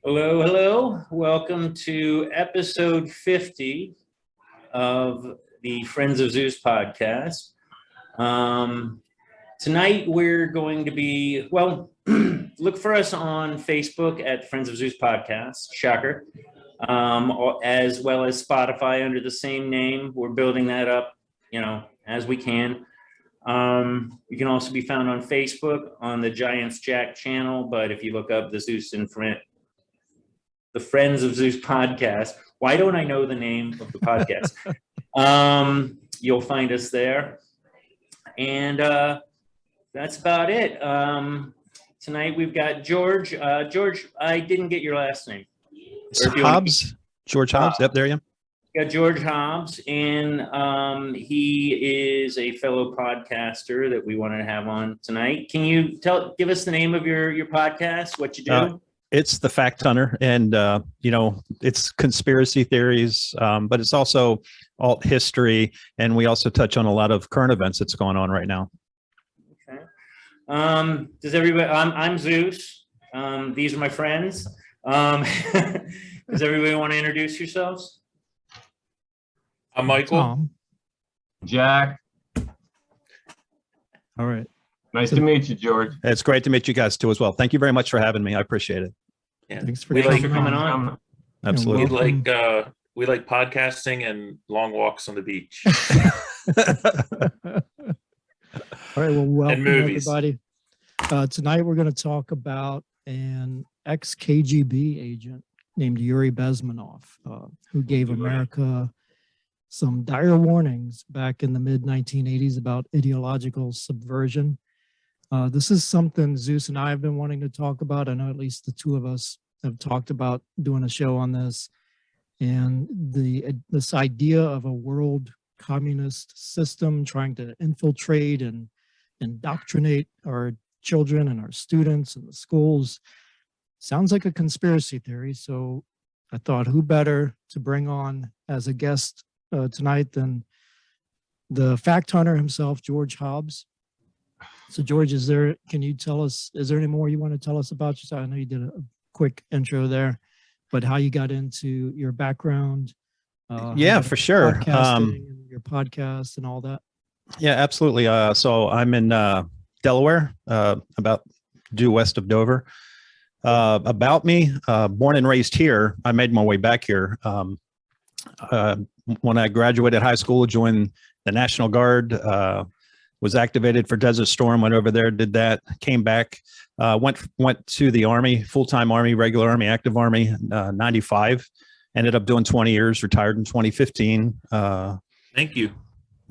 Hello, hello. Welcome to episode 50 of the Friends of Zeus podcast. Tonight we're going to be, look for us on Facebook at Friends of Zeus podcast, shocker, as well as Spotify under the same name. We're building that up, as we can. You can also be found on Facebook on the Giants Jack channel, but if you look up the Friends of Zeus podcast. Why don't I know the name of the podcast? You'll find us there. And that's about it. Tonight we've got George. George, I didn't get your last name. Hobbs. George Hobbs. Yep, there you got George Hobbs, and he is a fellow podcaster that we wanted to have on tonight. Can you give us the name of your podcast, what you do? It's The Fact Hunter, and it's conspiracy theories, but it's also alt history, and we also touch on a lot of current events that's going on right now. Okay. Does everybody? I'm Zeus. These are my friends. Does everybody want to introduce yourselves? I'm Michael. Jack. All right. Nice to meet you, George. It's great to meet you guys too as well. Thank you very much for having me. I appreciate it. Yeah. Thanks for coming on. Absolutely. We like podcasting and long walks on the beach. All right. Well, welcome everybody. Tonight we're going to talk about an ex-KGB agent named Yuri Bezmenov, who gave America some dire warnings back in the mid-1980s about ideological subversion. This is something Zeus and I have been wanting to talk about. I know at least the two of us have talked about doing a show on this. And this idea of a world communist system trying to infiltrate and indoctrinate our children and our students in the schools sounds like a conspiracy theory. So I thought, who better to bring on as a guest tonight than the fact hunter himself, George Hobbs. So George, can you tell us, is there any more you want to tell us about yourself? I know you did a quick intro there, but how you got into your background. Yeah, for sure. Your podcast and all that. Yeah, absolutely. So I'm in Delaware, about due west of Dover. About me, born and raised here. I made my way back here. When I graduated high school, joined the National Guard, was activated for Desert Storm, went over there, did that, came back, went to the Army, full-time Army, regular Army, active Army, 95, ended up doing 20 years, retired in 2015. Thank you.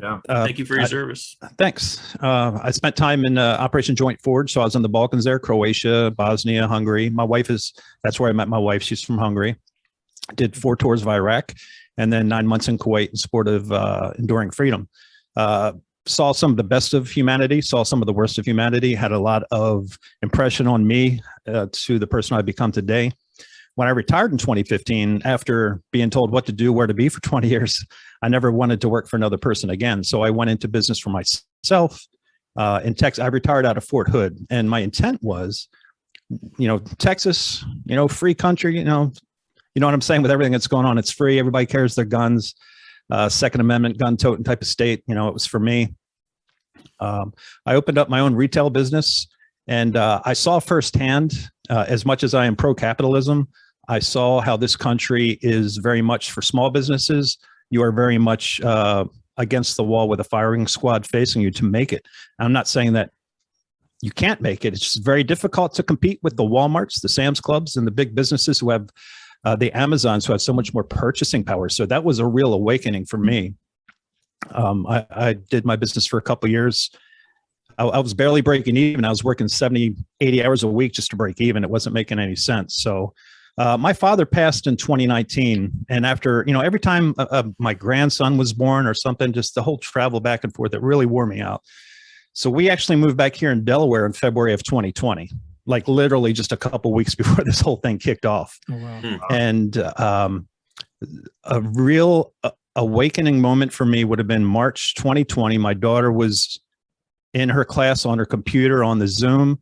Yeah. Thank you for your service. Thanks. I spent time in Operation Joint Forge, so I was in the Balkans there, Croatia, Bosnia, Hungary. That's where I met my wife. She's from Hungary. Did 4 tours of Iraq, and then 9 months in Kuwait in support of enduring freedom. Saw some of the best of humanity, saw some of the worst of humanity, had a lot of impression on me to the person I've become today. When I retired in 2015, after being told what to do, where to be for 20 years, I never wanted to work for another person again. So I went into business for myself. In Texas, I retired out of Fort Hood, and my intent was, Texas, free country, you know what I'm saying, with everything that's going on, it's free. Everybody carries their guns. Second Amendment, gun-toting type of state. It was for me. I opened up my own retail business, and I saw firsthand, as much as I am pro-capitalism, I saw how this country is very much for small businesses. You are very much against the wall with a firing squad facing you to make it. I'm not saying that you can't make it. It's just very difficult to compete with the Walmarts, the Sam's Clubs, and the big businesses who have the Amazons, who have so much more purchasing power. So that was a real awakening for me. I did my business for a couple of years. I was barely breaking even. I was working 70, 80 hours a week just to break even. It wasn't making any sense. So my father passed in 2019. And after, every time my grandson was born or something, just the whole travel back and forth, it really wore me out. So we actually moved back here in Delaware in February of 2020. Like literally just a couple weeks before this whole thing kicked off. Oh, wow. And a real awakening moment for me would have been March 2020. My daughter was in her class on her computer on the Zoom,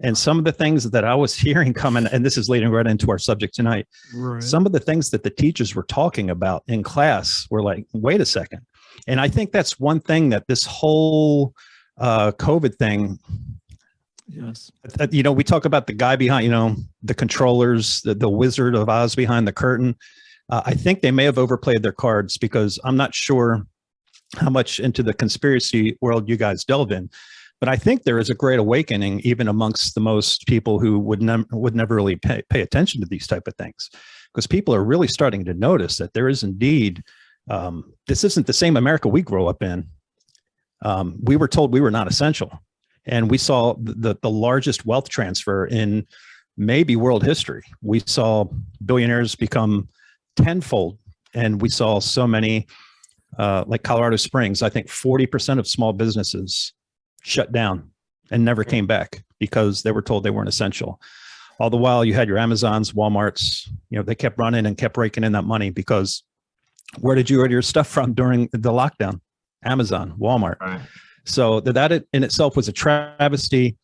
And some of the things that I was hearing coming, and this is leading right into our subject tonight, Right. some of the things that the teachers were talking about in class were like, wait a second. And I think that's one thing that this whole COVID thing, Yes. we talk about the guy behind, the controllers, the Wizard of Oz behind the curtain. I think they may have overplayed their cards, because I'm not sure how much into the conspiracy world you guys delve in. But I think there is a great awakening even amongst the most people who would never really pay attention to these type of things, because people are really starting to notice that there is indeed, this isn't the same America we grew up in. We were told we were not essential, and we saw the largest wealth transfer in maybe world history. We saw billionaires become tenfold, and we saw so many, like Colorado Springs, I think 40% of small businesses shut down and never came back because they were told they weren't essential. All the while you had your Amazons, Walmarts, they kept running and kept raking in that money, because where did you order your stuff from during the lockdown? Amazon, Walmart. Right. So that in itself was a travesty.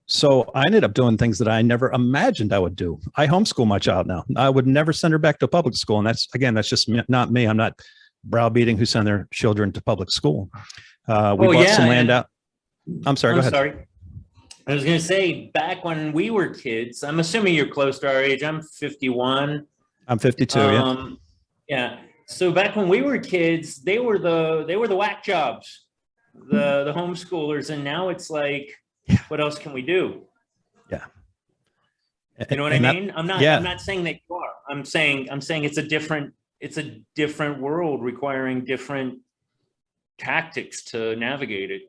So I ended up doing things that I never imagined I would do. I homeschool my child now. I would never send her back to public school. And that's just not me. I'm not browbeating who send their children to public school. We bought some land out. I'm sorry, go ahead. Sorry. I was going to say, back when we were kids, I'm assuming you're close to our age. I'm 51. I'm 52, yeah. Yeah. So back when we were kids, they were the whack jobs, the homeschoolers, and now it's like, what else can we do? Yeah. You know what I mean? I'm not saying that you are. I'm saying it's a different world requiring different tactics to navigate it.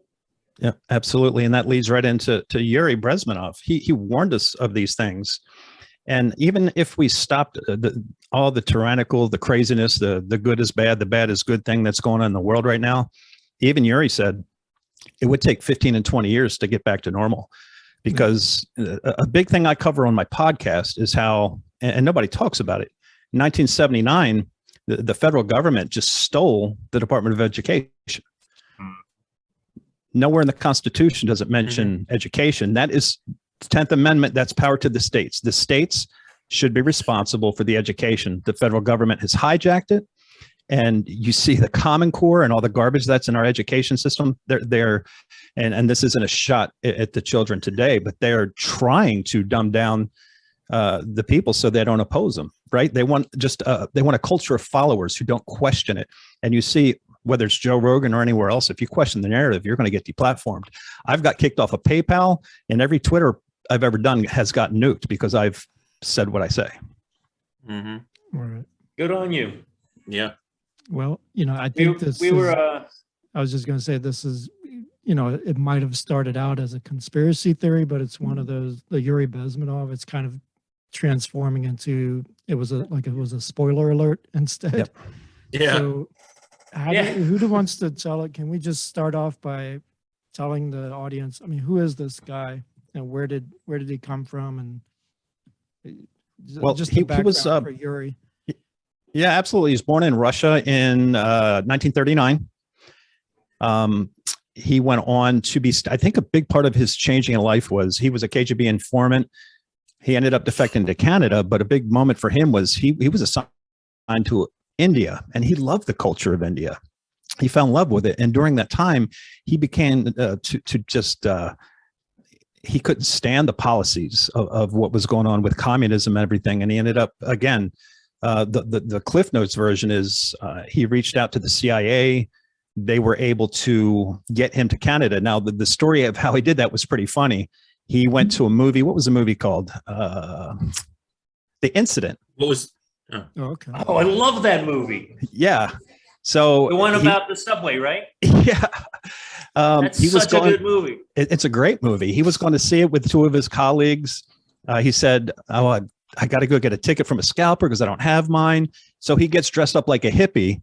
Yeah, absolutely. And that leads right into Yuri Bezmenov. He warned us of these things. And even if we stopped all the tyrannical, the craziness, the good is bad, the bad is good thing that's going on in the world right now, even Yuri said it would take 15 and 20 years to get back to normal. Because a big thing I cover on my podcast is how, and nobody talks about it, in 1979, the federal government just stole the Department of Education. Nowhere in the Constitution does it mention education. That is 10th Amendment. That's power to the states. The states should be responsible for the education. The federal government has hijacked it. And you see the Common Core and all the garbage that's in our education system. And this isn't a shot at the children today, but they're trying to dumb down the people so they don't oppose them, right? They want a culture of followers who don't question it. And you see, whether it's Joe Rogan or anywhere else, if you question the narrative, you're going to get deplatformed. I've got kicked off of PayPal, and every Twitter I've ever done has gotten nuked because I've said what I say. Mm-hmm. All right. Good on you. Yeah. Well, I think I was just going to say, this is, it might have started out as a conspiracy theory, but it's one of those, the Yuri Bezmenov, it's kind of transforming into, it was a spoiler alert instead. Yep. Yeah. So who wants to tell it? Can we just start off by telling the audience, who is this guy and where did he come from? And just the background for Yuri. Yeah, absolutely. He was born in Russia in 1939. He went on to be, I think a big part of his changing in life was he was a KGB informant. He ended up defecting to Canada, but a big moment for him was he was assigned to India, and he loved the culture of India. He fell in love with it. And during that time, he began he couldn't stand the policies of what was going on with communism and everything. And he ended up, again, the Cliff Notes version is he reached out to the CIA. They were able to get him to Canada. Now, the story of how he did that was pretty funny. He went to a movie. What was the movie called? The Incident. What was? Oh, okay. Oh, I love that movie. Yeah. So the one about the subway, right? Yeah. That's such a good movie. It's a great movie. He was going to see it with two of his colleagues. He said, "Oh, I got to go get a ticket from a scalper because I don't have mine." So he gets dressed up like a hippie,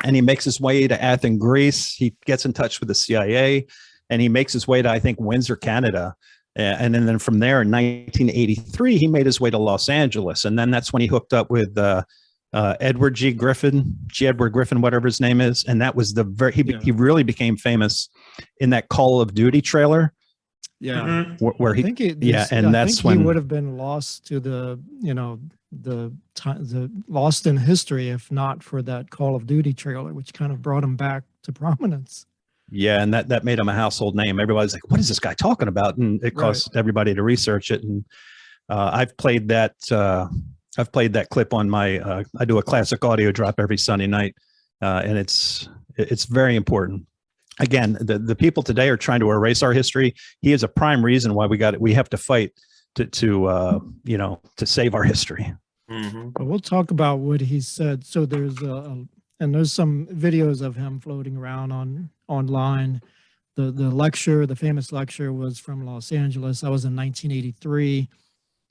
and he makes his way to Athens, Greece. He gets in touch with the CIA, and he makes his way to, I think, Windsor, Canada. And then from there in 1983, he made his way to Los Angeles. And then that's when he hooked up with Edward Griffin, whatever his name is. And that was he really became famous in that Call of Duty trailer. Yeah. Mhm. where I he, think it, yeah, and I that's think he when- would have been lost to the, the lost in history if not for that Call of Duty trailer, which kind of brought him back to prominence. yeah, and that made him a household name. Everybody's like, "What is this guy talking about?" And it caused everybody to research it. And I've played that. I've played that clip on my. I do a classic audio drop every Sunday night, and it's very important. Again, the people today are trying to erase our history. He is a prime reason why we have to fight to save our history. Mm-hmm. But we'll talk about what he said. So there's there's some videos of him floating around online. The famous lecture was from Los Angeles. That was in 1983.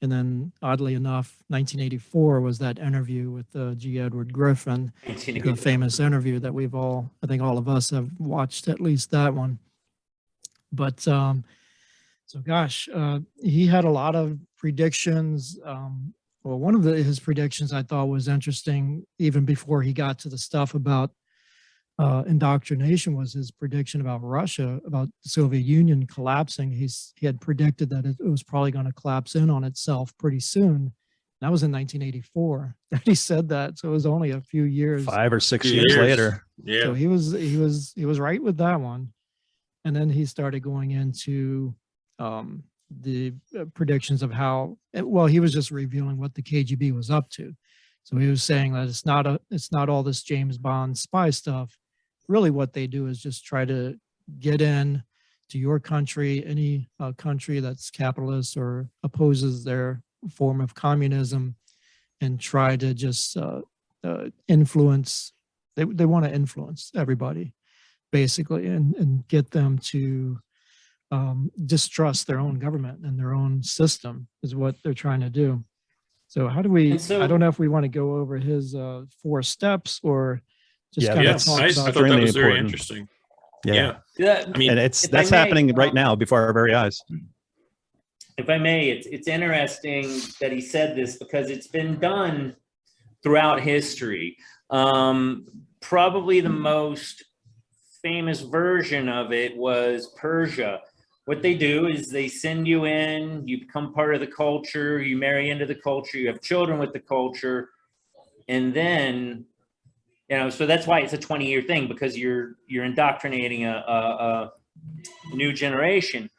And then oddly enough, 1984 was that interview with G. Edward Griffin, the famous interview that I think all of us have watched at least that one. But so gosh, he had a lot of predictions. Well, one of his predictions I thought was interesting, even before he got to the stuff about indoctrination, was his prediction about Russia, about the Soviet Union collapsing. He had predicted that it was probably going to collapse in on itself pretty soon. That was in 1984 that he said that. So it was only a few years, 5 or 6 years later. Yeah. So he was right with that one. And then he started going into the predictions of how, well, he was just revealing what the KGB was up to. So he was saying that it's not all this James Bond spy stuff. Really what they do is just try to get in to your country, any country that's capitalist or opposes their form of communism, and try to just influence. They want to influence everybody, basically, and get them to distrust their own government and their own system is what they're trying to do. So how do we, I don't know if we want to go over his 4 steps or just kind of talk I about. thought that was very important. interesting. Yeah. I mean, And that's happening right now before our very eyes. If I may, it's interesting that he said this because it's been done throughout history. Probably the most famous version of it was Persia. What they do is they send you in, you become part of the culture, you marry into the culture, you have children with the culture, and then, so that's why it's a 20-year thing, because you're indoctrinating a new generation.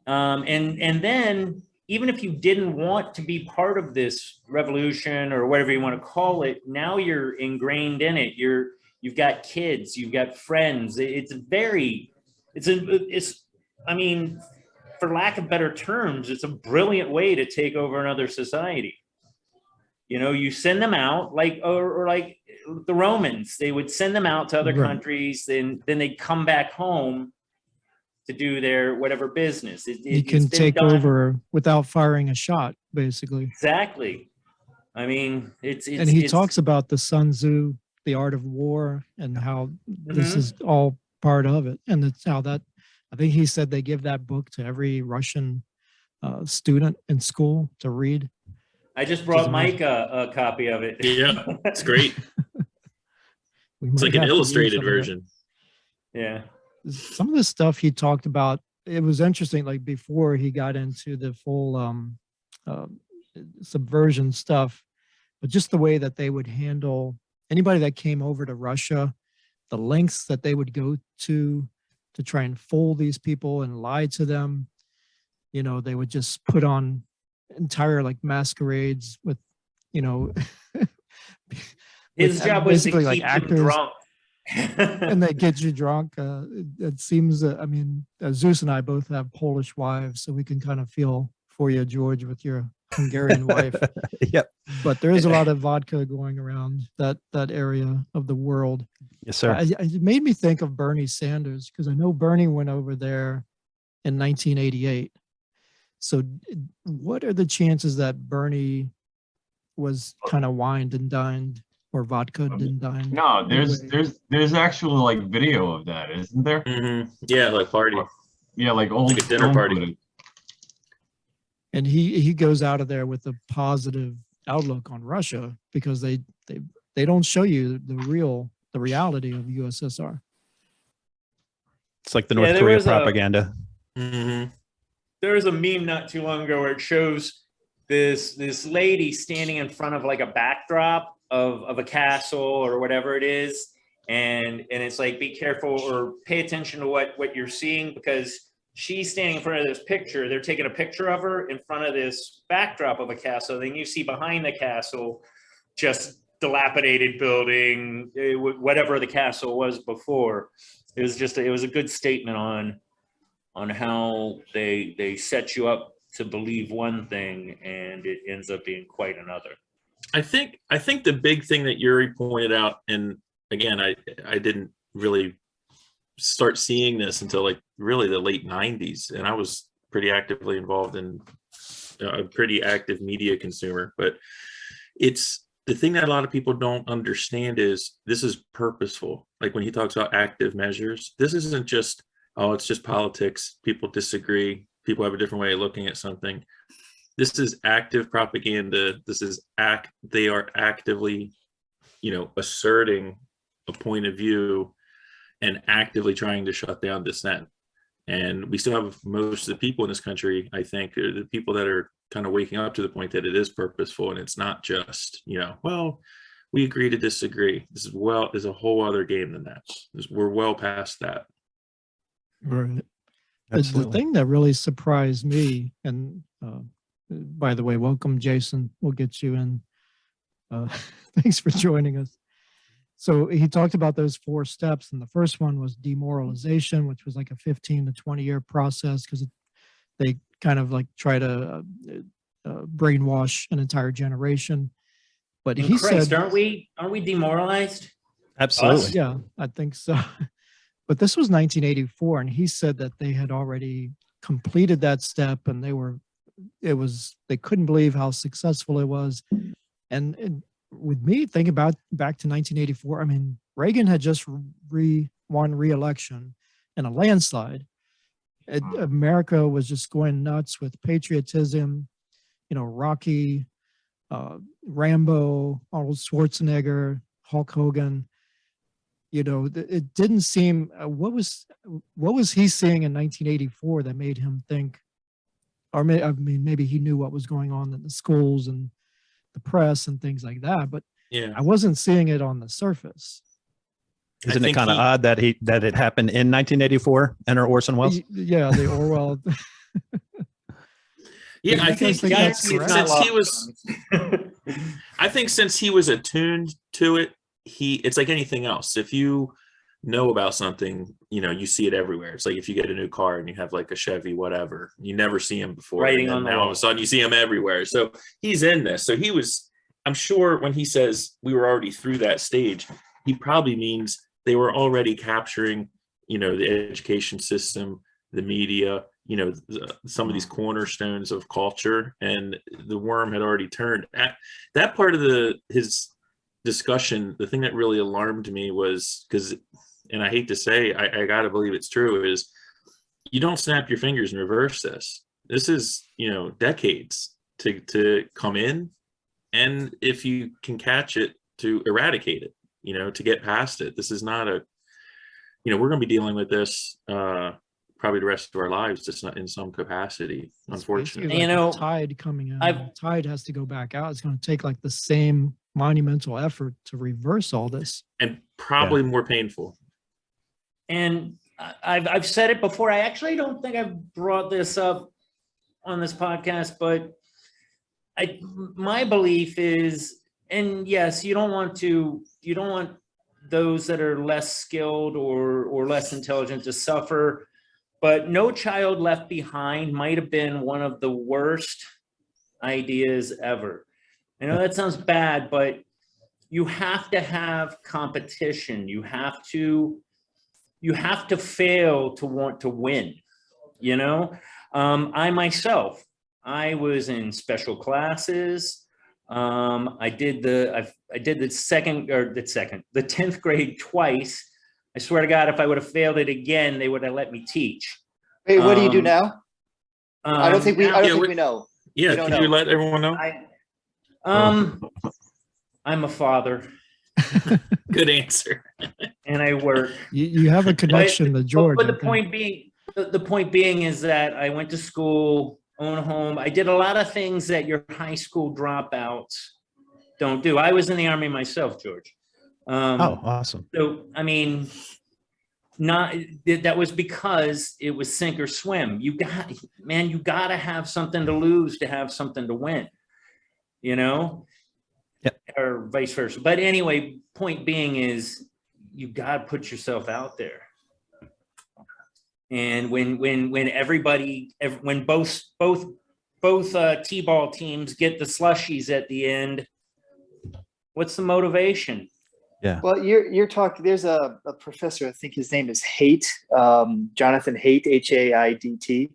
And then even if you didn't want to be part of this revolution or whatever you want to call it, now you're ingrained in it. You've got kids, you've got friends. I mean, for lack of better terms, it's a brilliant way to take over another society. You send them out or like the Romans, they would send them out to other countries, then they'd come back home to do their whatever business. You can take over without firing a shot, basically. Exactly. I mean, and he talks about the Sun Tzu, The Art of War, and how this is all part of it. And it's how that, I think he said they give that book to every Russian student in school to read. I just brought Mike a copy of it. Yeah, it's great. It's like an illustrated version. Yeah. Some of the stuff he talked about, it was interesting, like before he got into the full subversion stuff, but just the way that they would handle anybody that came over to Russia, the lengths that they would go to try and fool these people and lie to them. They would just put on entire like masquerades with, his job was to keep like actors drunk. And they get you drunk. It seems, Zeus and I both have Polish wives, so we can kind of feel for you, George, with your Hungarian wife. Yep. But there is a lot of vodka going around that area of the world. Yes, sir. It made me think of Bernie Sanders, because I know Bernie went over there in 1988. So what are the chances that Bernie was kind of wined and dined, or vodka and dined? No, there's actual like video of that, isn't there? Mm-hmm. Yeah, like party. Yeah, like old like a dinner party. Footage. And he goes out of there with a positive outlook on Russia, because they don't show you the reality of USSR. It's like the North Korea propaganda. Mm-hmm. there was a meme not too long ago where it shows this lady standing in front of like a backdrop of a castle or whatever it is, and it's like, be careful or pay attention to what you're seeing, because she's standing in front of this picture. They're taking a picture of her in front of this backdrop of a castle. Then you see behind the castle just dilapidated building, whatever the castle was before. It was a good statement on how they set you up to believe one thing and it ends up being quite another. I think the big thing that Yuri pointed out, and again, I didn't really start seeing this until like really the late 90s, and I was pretty actively involved in a pretty active media consumer, but it's the thing that a lot of people don't understand is this is purposeful. Like when he talks about active measures, this isn't just, oh, it's just politics, people disagree, people have a different way of looking at something. This is active propaganda. They are actively, asserting a point of view and actively trying to shut down dissent. And we still have most of the people in this country, I think, are the people that are kind of waking up to the point that it is purposeful and it's not just, well, we agree to disagree. This is a whole other game than that. We're well past that. Right. The thing that really surprised me, and by the way, welcome, Jason. We'll get you in. Thanks for joining us. So he talked about those 4 steps, and the first one was demoralization, which was like a 15 to 20 year process, because they kind of like try to brainwash an entire generation. But he said, aren't we demoralized? Absolutely. Yeah, I think so. But this was 1984, and he said that they had already completed that step, and they couldn't believe how successful it was. And with me, think about back to 1984, I mean, Reagan had just won re-election in a landslide. America was just going nuts with patriotism, Rocky, Rambo, Arnold Schwarzenegger, Hulk Hogan. It didn't seem, what was he seeing in 1984 that made him think, or maybe he knew what was going on in the schools and the press and things like that, but yeah, I wasn't seeing it on the surface. Isn't it kind of odd that it happened in 1984? Enter Orson Welles. Yeah, the Orwell. Yeah, I think since he was attuned to it, it's like anything else. If you know about something, you see it everywhere. It's like if you get a new car and you have like a Chevy, whatever, you never see him before. Writing on the wall. All of a sudden you see him everywhere. So he's in this. So I'm sure when he says we were already through that stage, he probably means they were already capturing, the education system, the media, some of these cornerstones of culture, and the worm had already turned. That part of his discussion, the thing that really alarmed me was and I hate to say, I gotta believe it's true, is you don't snap your fingers and reverse this. This is, decades to come in, and if you can catch it, to eradicate it, to get past it. This is not we're going to be dealing with this probably the rest of our lives, just not in some capacity, unfortunately. Like the tide coming out. Tide has to go back out. It's going to take like the same monumental effort to reverse all this, and probably more painful. And I've said it before. I actually don't think I've brought this up on this podcast, but my belief is, and yes, you don't want those that are less skilled or less intelligent to suffer, but No Child Left Behind might have been one of the worst ideas ever. I know that sounds bad, but you have to have competition. You have to fail to want to win. I myself, I was in special classes. I did the 10th grade twice. I swear to God, if I would have failed it again, they would have let me teach. Wait, what do you do now? I don't think we know. Yeah, can you let everyone know? I'm a father. Good answer. And I work. You have a connection to George. But the point being, The point being is that I went to school, own a home. I did a lot of things that your high school dropouts don't do. I was in the Army myself, George. Oh, awesome. So, I mean, that was because it was sink or swim. You got to have something to lose to have something to win, or vice versa. But anyway, point being is you got to put yourself out there. And when both T-ball teams get the slushies at the end, what's the motivation? Yeah. Well, you're talking. There's a professor. I think his name is Haidt, Jonathan Haidt, Haidt,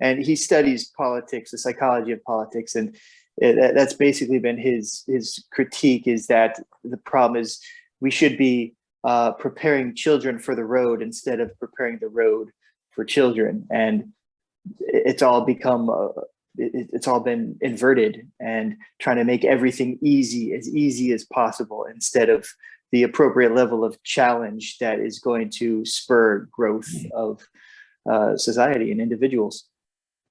and he studies politics, the psychology of politics, and that's basically been his critique. Is that the problem is we should be preparing children for the road instead of preparing the road for children, and it's all become it's all been inverted and trying to make everything easy as possible instead of the appropriate level of challenge that is going to spur growth of society and individuals.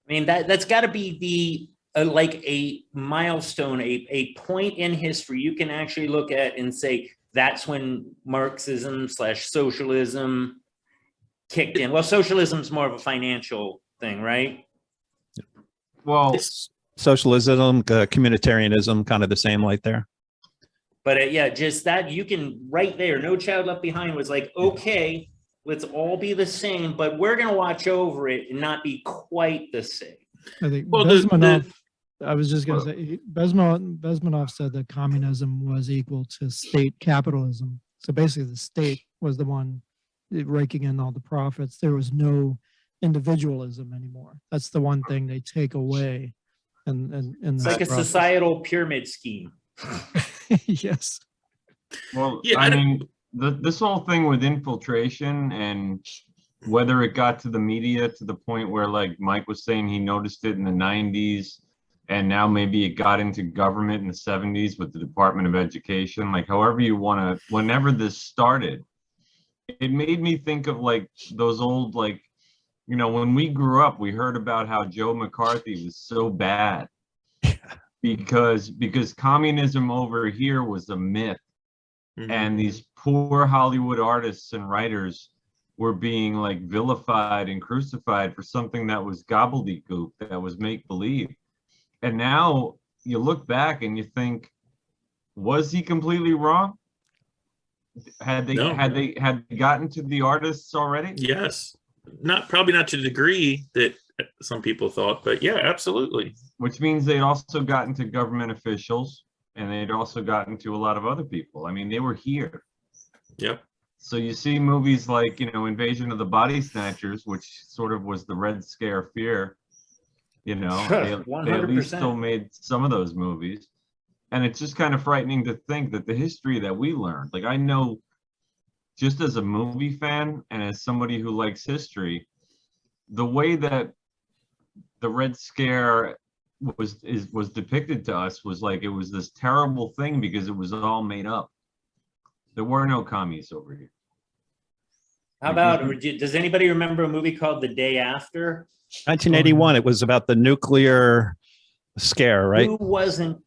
I mean, that's got to be like a milestone, a point in history you can actually look at and say that's when Marxism/socialism kicked in. Well, socialism is more of a financial thing, right? Well, socialism, communitarianism, kind of the same light there. But just that you can right there. No Child Left Behind was like, okay, let's all be the same, but we're going to watch over it and not be quite the same. I think Bezmenov, I was just going to say, Bezmenov said that communism was equal to state capitalism. So basically the state was the one raking in all the profits. There was no individualism anymore. That's the one thing they take away. And it's like a societal pyramid scheme. Yes. Well, yeah, I mean, this whole thing with infiltration and whether it got to the media to the point where, like Mike was saying, he noticed it in the 90s, and now maybe it got into government in the 70s with the Department of Education, like however you want to, whenever this started, it made me think of like those old, like, when we grew up, we heard about how Joe McCarthy was so bad because communism over here was a myth. Mm-hmm. And these poor Hollywood artists and writers were being like vilified and crucified for something that was gobbledygook, that was make-believe. And now you look back and you think, was he completely wrong? Had they gotten to the artists already? Yes. Probably not to the degree that some people thought, but yeah, absolutely. Which means they'd also gotten to government officials, and they'd also gotten to a lot of other people. I mean, they were here. Yep. So you see movies like, Invasion of the Body Snatchers, which sort of was the Red Scare fear. They at least still made some of those movies. And it's just kind of frightening to think that the history that we learned, like I know just as a movie fan and as somebody who likes history, the way that the Red Scare was depicted to us was like it was this terrible thing because it was all made up. There were no commies over here. How about, does anybody remember a movie called The Day After? 1981. It was about the nuclear scare, right? Who wasn't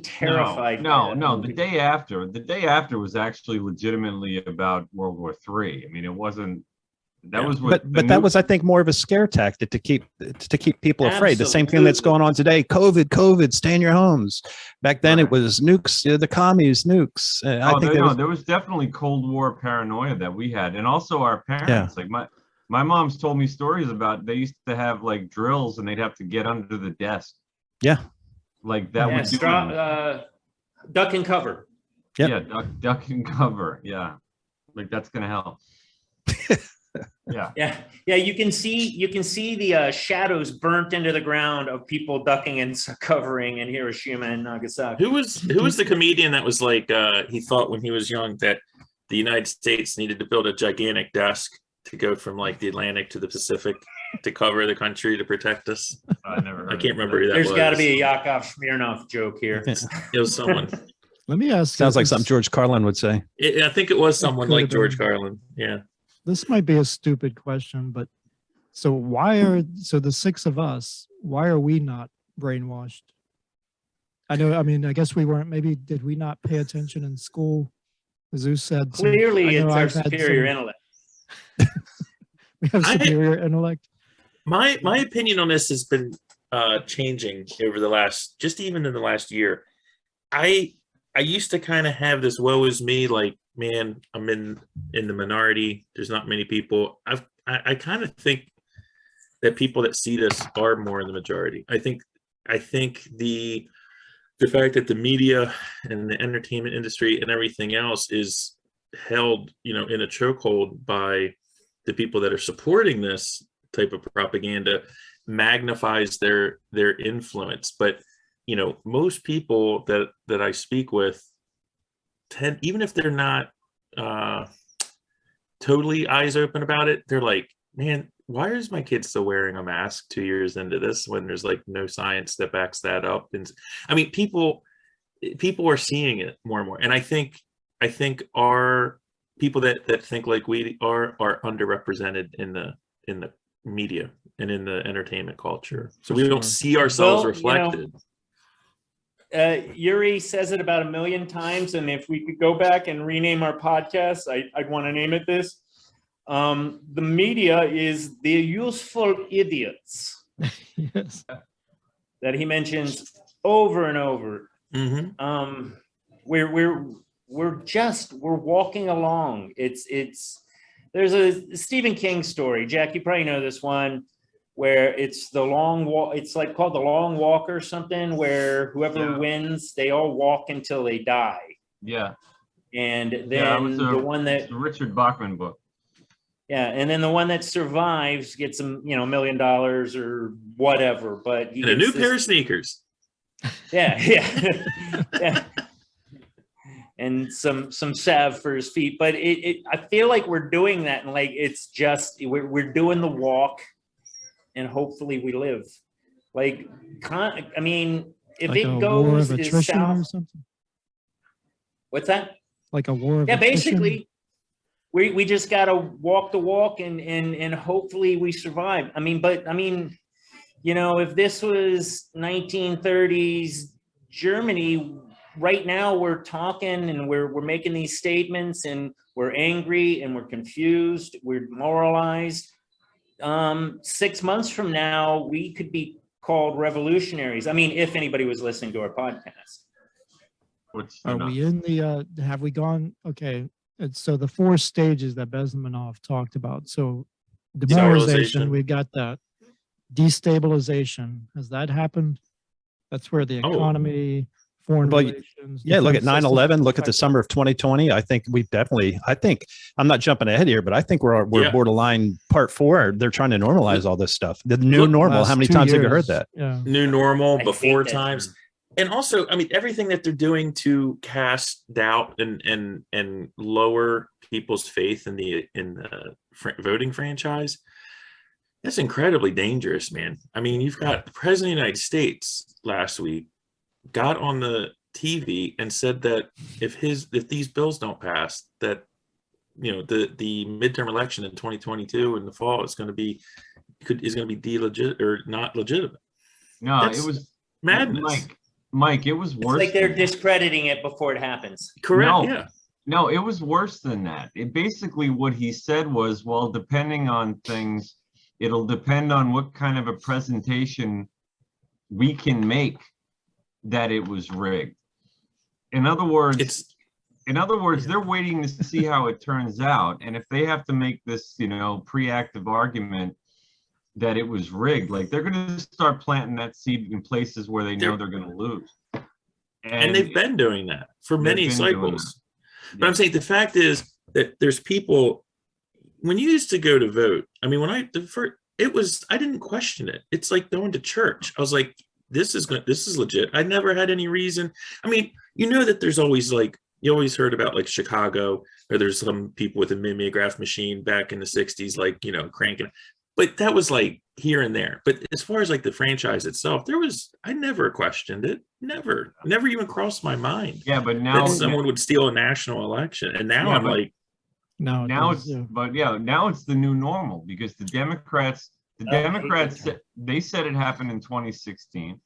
terrified? No. The Day After was actually legitimately about World War III. I mean, it wasn't. That was what. But that was, I think, more of a scare tactic to keep people afraid. The same thing that's going on today. COVID. Stay in your homes. Back then, it was nukes. The commies, nukes. I think there was definitely Cold War paranoia that we had, and also our parents. Like my mom's told me stories about they used to have like drills, and they'd have to get under the desk. Yeah. Like that would duck and cover. Yep. Yeah, duck and cover. Yeah, like that's gonna help. Yeah. You can see the shadows burnt into the ground of people ducking and covering in Hiroshima and Nagasaki. Who was the comedian that was like he thought when he was young that the United States needed to build a gigantic desk to go from like the Atlantic to the Pacific to cover the country to protect us? I can't remember who that was. There's got to be a Yakov Smirnoff joke here. It was someone. Let me ask. Sounds like something George Carlin would say. I think it was someone like George Carlin. Yeah. This might be a stupid question, but So so the six of us, why are we not brainwashed? I guess we weren't. Maybe did we not pay attention in school? Zeus said clearly it's our superior intellect. We have superior intellect. My opinion on this has been changing over the last, just even in the last year. I used to kind of have this woe is me, like, man, I'm in the minority. There's not many people. I kind of think that people that see this are more in the majority. I think the fact that the media and the entertainment industry and everything else is held, in a chokehold by the people that are supporting this type of propaganda magnifies their influence. But most people that I speak with tend, even if they're not totally eyes open about it, they're like, man, why is my kid still wearing a mask 2 years into this when there's like no science that backs that up? And I mean, people are seeing it more and more. And I think our people that think like we are underrepresented in the media and in the entertainment culture. So we don't see ourselves reflected. Yuri says it about 1 million times, and if we could go back and rename our podcast, I'd want to name it this. The media is the useful idiots. Yes. That he mentions over and over. Mm-hmm. We're walking along. There's a Stephen King story. Jack, you probably know this one, where it's the long walk. It's like called The Long Walk or something, where whoever wins, they all walk until they die. Yeah. And then the one that the Richard Bachman book. Yeah, and then the one that survives gets $1 million or whatever. But and a new pair of sneakers. Yeah. Yeah. And some salve for his feet. But I feel like we're doing that, and like it's just we're doing the walk, and hopefully we live. Like, I mean, if like it goes is south or something. What's that? Like a war of attrition? Basically. We just got to walk the walk and hopefully we survive. If this was 1930s Germany, right now we're talking and we're making these statements and we're angry and we're confused, we're demoralized. 6 months from now, we could be called revolutionaries. If anybody was listening to our podcast. Are we in the, have we gone, okay. So the 4 stages that Bezmenov talked about. So demoralization, we've got that. Destabilization, has that happened? That's where the economy, foreign relations. Yeah, look at 9/11. Look at the summer of 2020. I think I'm not jumping ahead here, but I think we're borderline part 4. They're trying to normalize all this stuff. The new normal. How many times have you heard that? Yeah. New normal, before times. And also, everything that they're doing to cast doubt and lower people's faith in the voting franchise, that's incredibly dangerous, man. You've got the president of the United States last week got on the TV and said that if these bills don't pass, that the midterm election in 2022 in the fall is going to be not legitimate. No, it was madness. Mike, it was worse. It's like they're discrediting it before it happens. Correct. No, it was worse than that. It basically what he said was, well, depending on things, it'll depend on what kind of a presentation we can make that it was rigged. In other words, they're waiting to see how it turns out. And if they have to make this, pre-active argument that it was rigged, like they're going to start planting that seed in places where they know they're going to lose. And they've been doing that for many cycles. But I'm saying the fact is that there's people, when you used to go to vote, I didn't question it. It's like going to church. I was like, this is legit. I never had any reason. That there's always you always heard about like Chicago, or there's some people with a mimeograph machine back in the 60s, cranking. But that was like here and there. But as far as like the franchise itself, I never questioned it. Never even crossed my mind. Yeah, but now that someone would steal a national election. And now now it's the new normal, because the Democrats The Democrats, they said it happened in 2016.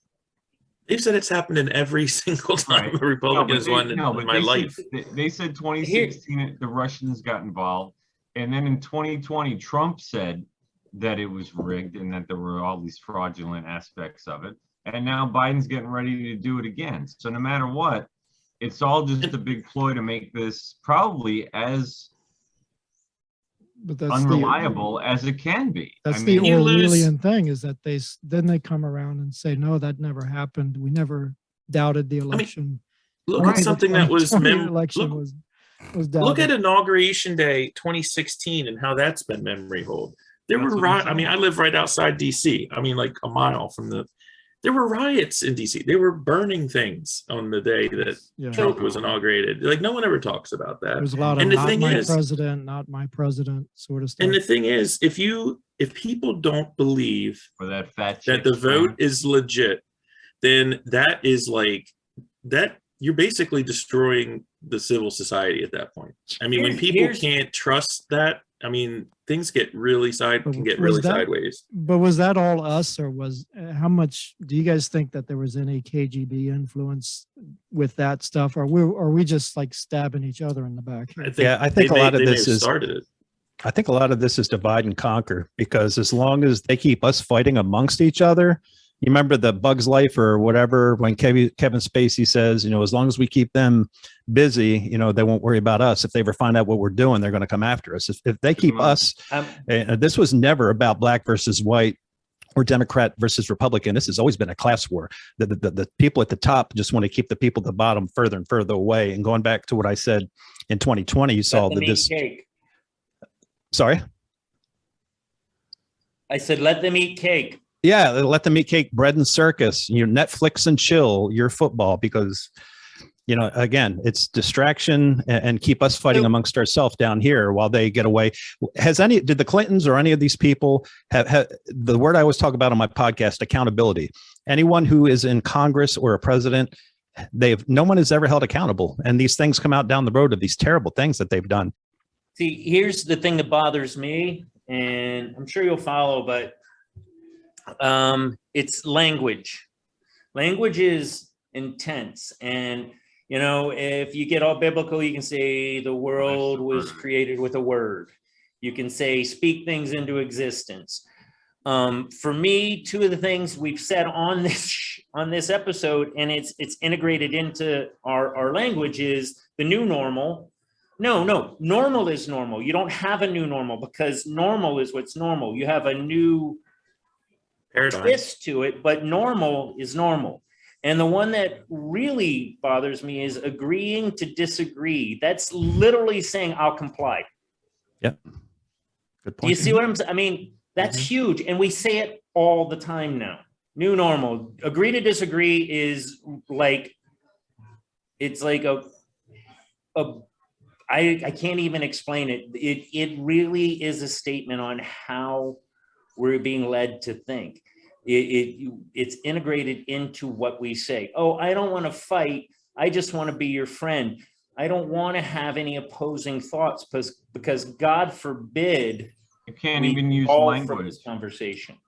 They've said it's happened in every single time a Republican has won in my life. They said 2016 the Russians got involved, and then in 2020 Trump said that it was rigged and that there were all these fraudulent aspects of it, and now Biden's getting ready to do it again. So no matter what, it's all just a big ploy to make this probably as unreliable as it can be. That's the Orwellian thing, is that they come around and say, no, that never happened. We never doubted the election. Look at something that was look at Inauguration Day 2016 and how that's been memory hold. There were riots. I mean, I live right outside DC. I mean, like a mile from there were riots in DC. They were burning things on the day that Trump was inaugurated. Like, no one ever talks about that. There's a lot of not my president sort of stuff. And the thing is, if people don't believe that the vote is legit, then that is like that. You're basically destroying the civil society at that point. I mean, when people can't trust that, I mean, things get really sideways. But was that all us, or how much do you guys think that there was any KGB influence with that stuff, or are we just like stabbing each other in the back here? I think a lot of this is started it. I think a lot of this is divide and conquer, because as long as they keep us fighting amongst each other. You remember the Bug's Life or whatever, when Kevin Spacey says, as long as we keep them busy, they won't worry about us. If they ever find out what we're doing, they're going to come after us. If they keep us, this was never about black versus white or Democrat versus Republican. This has always been a class war. The people at the top just want to keep the people at the bottom further and further away. And going back to what I said in 2020, you saw this. Sorry? I said, let them eat cake. Yeah, let them eat cake, bread and circus, Netflix and chill, your football, because, again, it's distraction and keep us fighting amongst ourselves down here while they get away. Did the Clintons or any of these people have the word I always talk about on my podcast, accountability? Anyone who is in Congress or a president, no one is ever held accountable. And these things come out down the road of these terrible things that they've done. See, here's the thing that bothers me, and I'm sure you'll follow, but it's language. Language is intense. And, if you get all biblical, you can say the world was created with a word. You can say, speak things into existence. For me, two of the things we've said on this episode, and it's integrated into our language, is the new normal. No, normal is normal. You don't have a new normal, because normal is what's normal. You have a new twist to it, but normal is normal. And the one that really bothers me is agreeing to disagree. That's literally saying I'll comply. Yep. Good point. Do you see what I'm saying? I mean, that's huge. And we say it all the time now. New normal. Agree to disagree is like, it's like I can't even explain it. It really is a statement on how we're being led to think. It's integrated into what we say. Oh, I don't want to fight. I just want to be your friend. I don't want to have any opposing thoughts because God forbid you can't even use language. This conversation.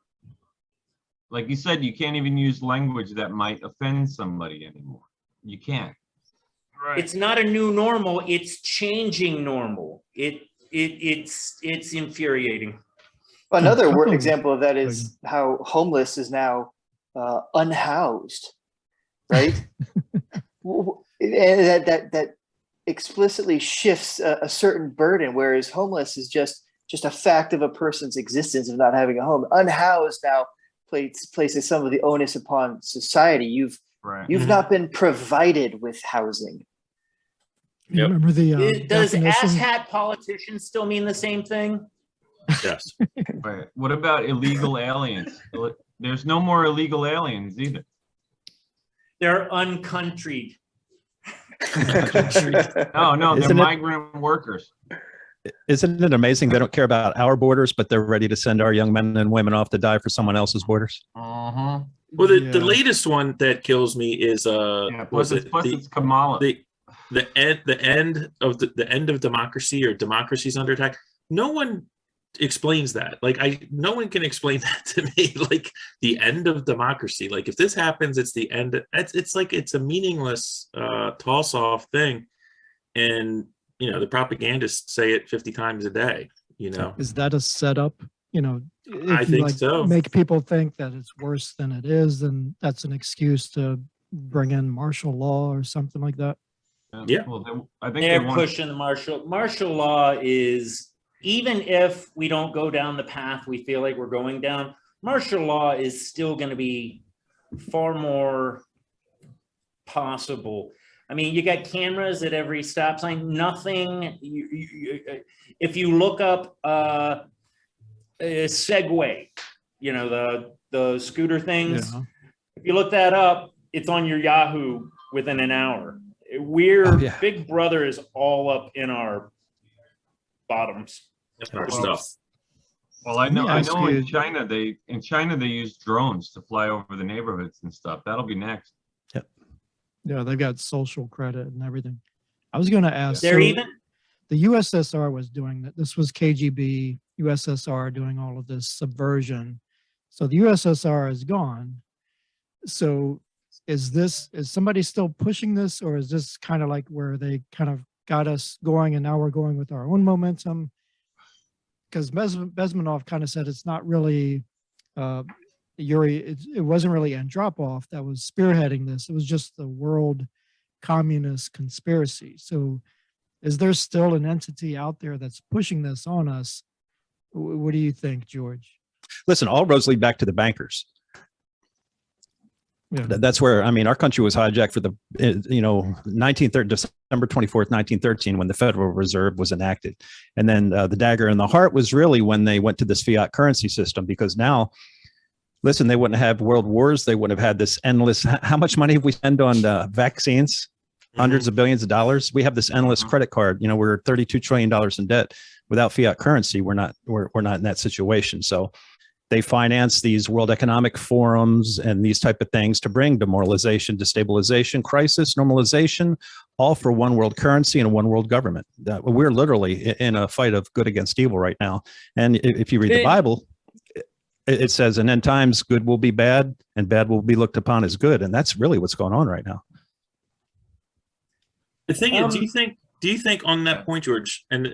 Like you said, you can't even use language that might offend somebody anymore. You can't. Right. It's not a new normal. It's changing normal. It's infuriating. Another example of that is how homeless is now unhoused, right? And that explicitly shifts a certain burden, whereas homeless is just a fact of a person's existence of not having a home. Unhoused now places some of the onus upon society. You've not been provided with housing. You remember the does asshat politicians still mean the same thing? Yes. Right. What about illegal aliens? There's no more illegal aliens either. They're uncountryed. No, they're migrant workers. Isn't it amazing? They don't care about our borders, but they're ready to send our young men and women off to die for someone else's borders. Uh-huh. Well, the latest one that kills me is it's Kamala. The end of democracy, or democracy's under attack. No one explains that? Like, no one can explain that to me. Like, the end of democracy. Like, if this happens, it's the end. It's like, it's a meaningless toss off thing. And, you know, the propagandists say it 50 times a day, you know. Is that a setup? You know, I if you think so. Make people think that it's worse than it is, then that's an excuse to bring in martial law or something like that. Yeah. Well, I think They're pushing the martial law is, even if we don't go down the path we feel like we're going down, martial law is still going to be far more possible. I mean, you got cameras at every stop sign. Nothing. If you look up a Segway, you know, the scooter things. Yeah. If you look that up, it's on your Yahoo within an hour. Big Brother is all up in our bottoms. Our stuff. Well, I know in China they use drones to fly over the neighborhoods and stuff. That'll be next. Yeah, they've got social credit and everything. I was going to ask. The USSR was doing that. This was KGB, USSR doing all of this subversion. So the USSR is gone. So is somebody still pushing this, or is this kind of like where they kind of got us going and now we're going with our own momentum? Because Bezmenov kind of said it's not really Yuri, it wasn't really Andropov that was spearheading this. It was just the world communist conspiracy. So is there still an entity out there that's pushing this on us? What do you think, George? Listen, all roads lead back to the bankers. Yeah. That's where, I mean, our country was hijacked for the, you know, December 24th, 1913, when the Federal Reserve was enacted. And then the dagger in the heart was really when they went to this fiat currency system, because now, listen, they wouldn't have world wars. They wouldn't have had this endless, how much money have we spent on vaccines? Hundreds of billions of dollars. We have this endless credit card. You know, we're $32 trillion in debt. Without fiat currency, we're not in that situation. So they finance these World Economic Forums and these type of things to bring demoralization, destabilization, crisis, normalization, all for one world currency and one world government. We're literally in a fight of good against evil right now. And if you read the Bible, it says in end times, good will be bad and bad will be looked upon as good. And that's really what's going on right now. The thing is, do you think on that point, George, and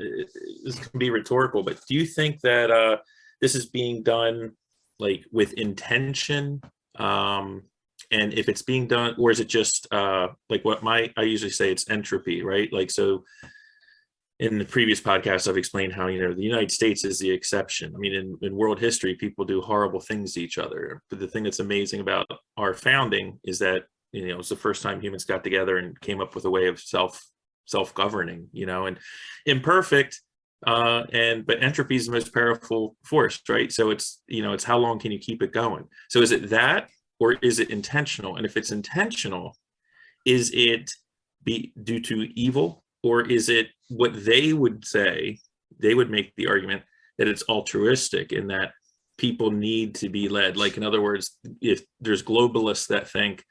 this can be rhetorical, but do you think that this is being done like with intention? And if it's being done, or is it just like what I usually say, it's entropy, right? Like, so in the previous podcast, I've explained how, you know, the United States is the exception. I mean, in world history, people do horrible things to each other. But the thing that's amazing about our founding is that, you know, it's the first time humans got together and came up with a way of self-governing, you know, and imperfect, but entropy is the most powerful force, right? So it's, you know, it's how long can you keep it going? So is it that, or is it intentional? And if it's intentional, is it due to evil, or is it what they would say? They would make the argument that it's altruistic and that people need to be led. Like, in other words, if there's globalists that think,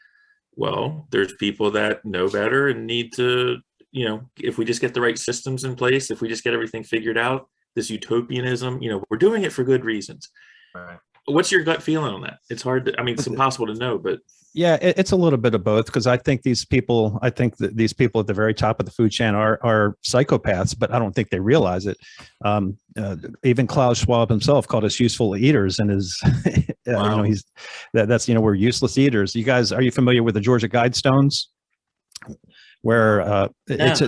well, there's people that know better and need to, you know, if we just get the right systems in place, if we just get everything figured out, this utopianism, you know, we're doing it for good reasons. Right. What's your gut feeling on that? It's hard to, I mean, it's impossible to know, but. Yeah, it's a little bit of both, because I think these people at the very top of the food chain are psychopaths, but I don't think they realize it. Even Klaus Schwab himself called us useful eaters, and wow. You know, that's we're useless eaters. You guys, are you familiar with the Georgia Guidestones? Where yes.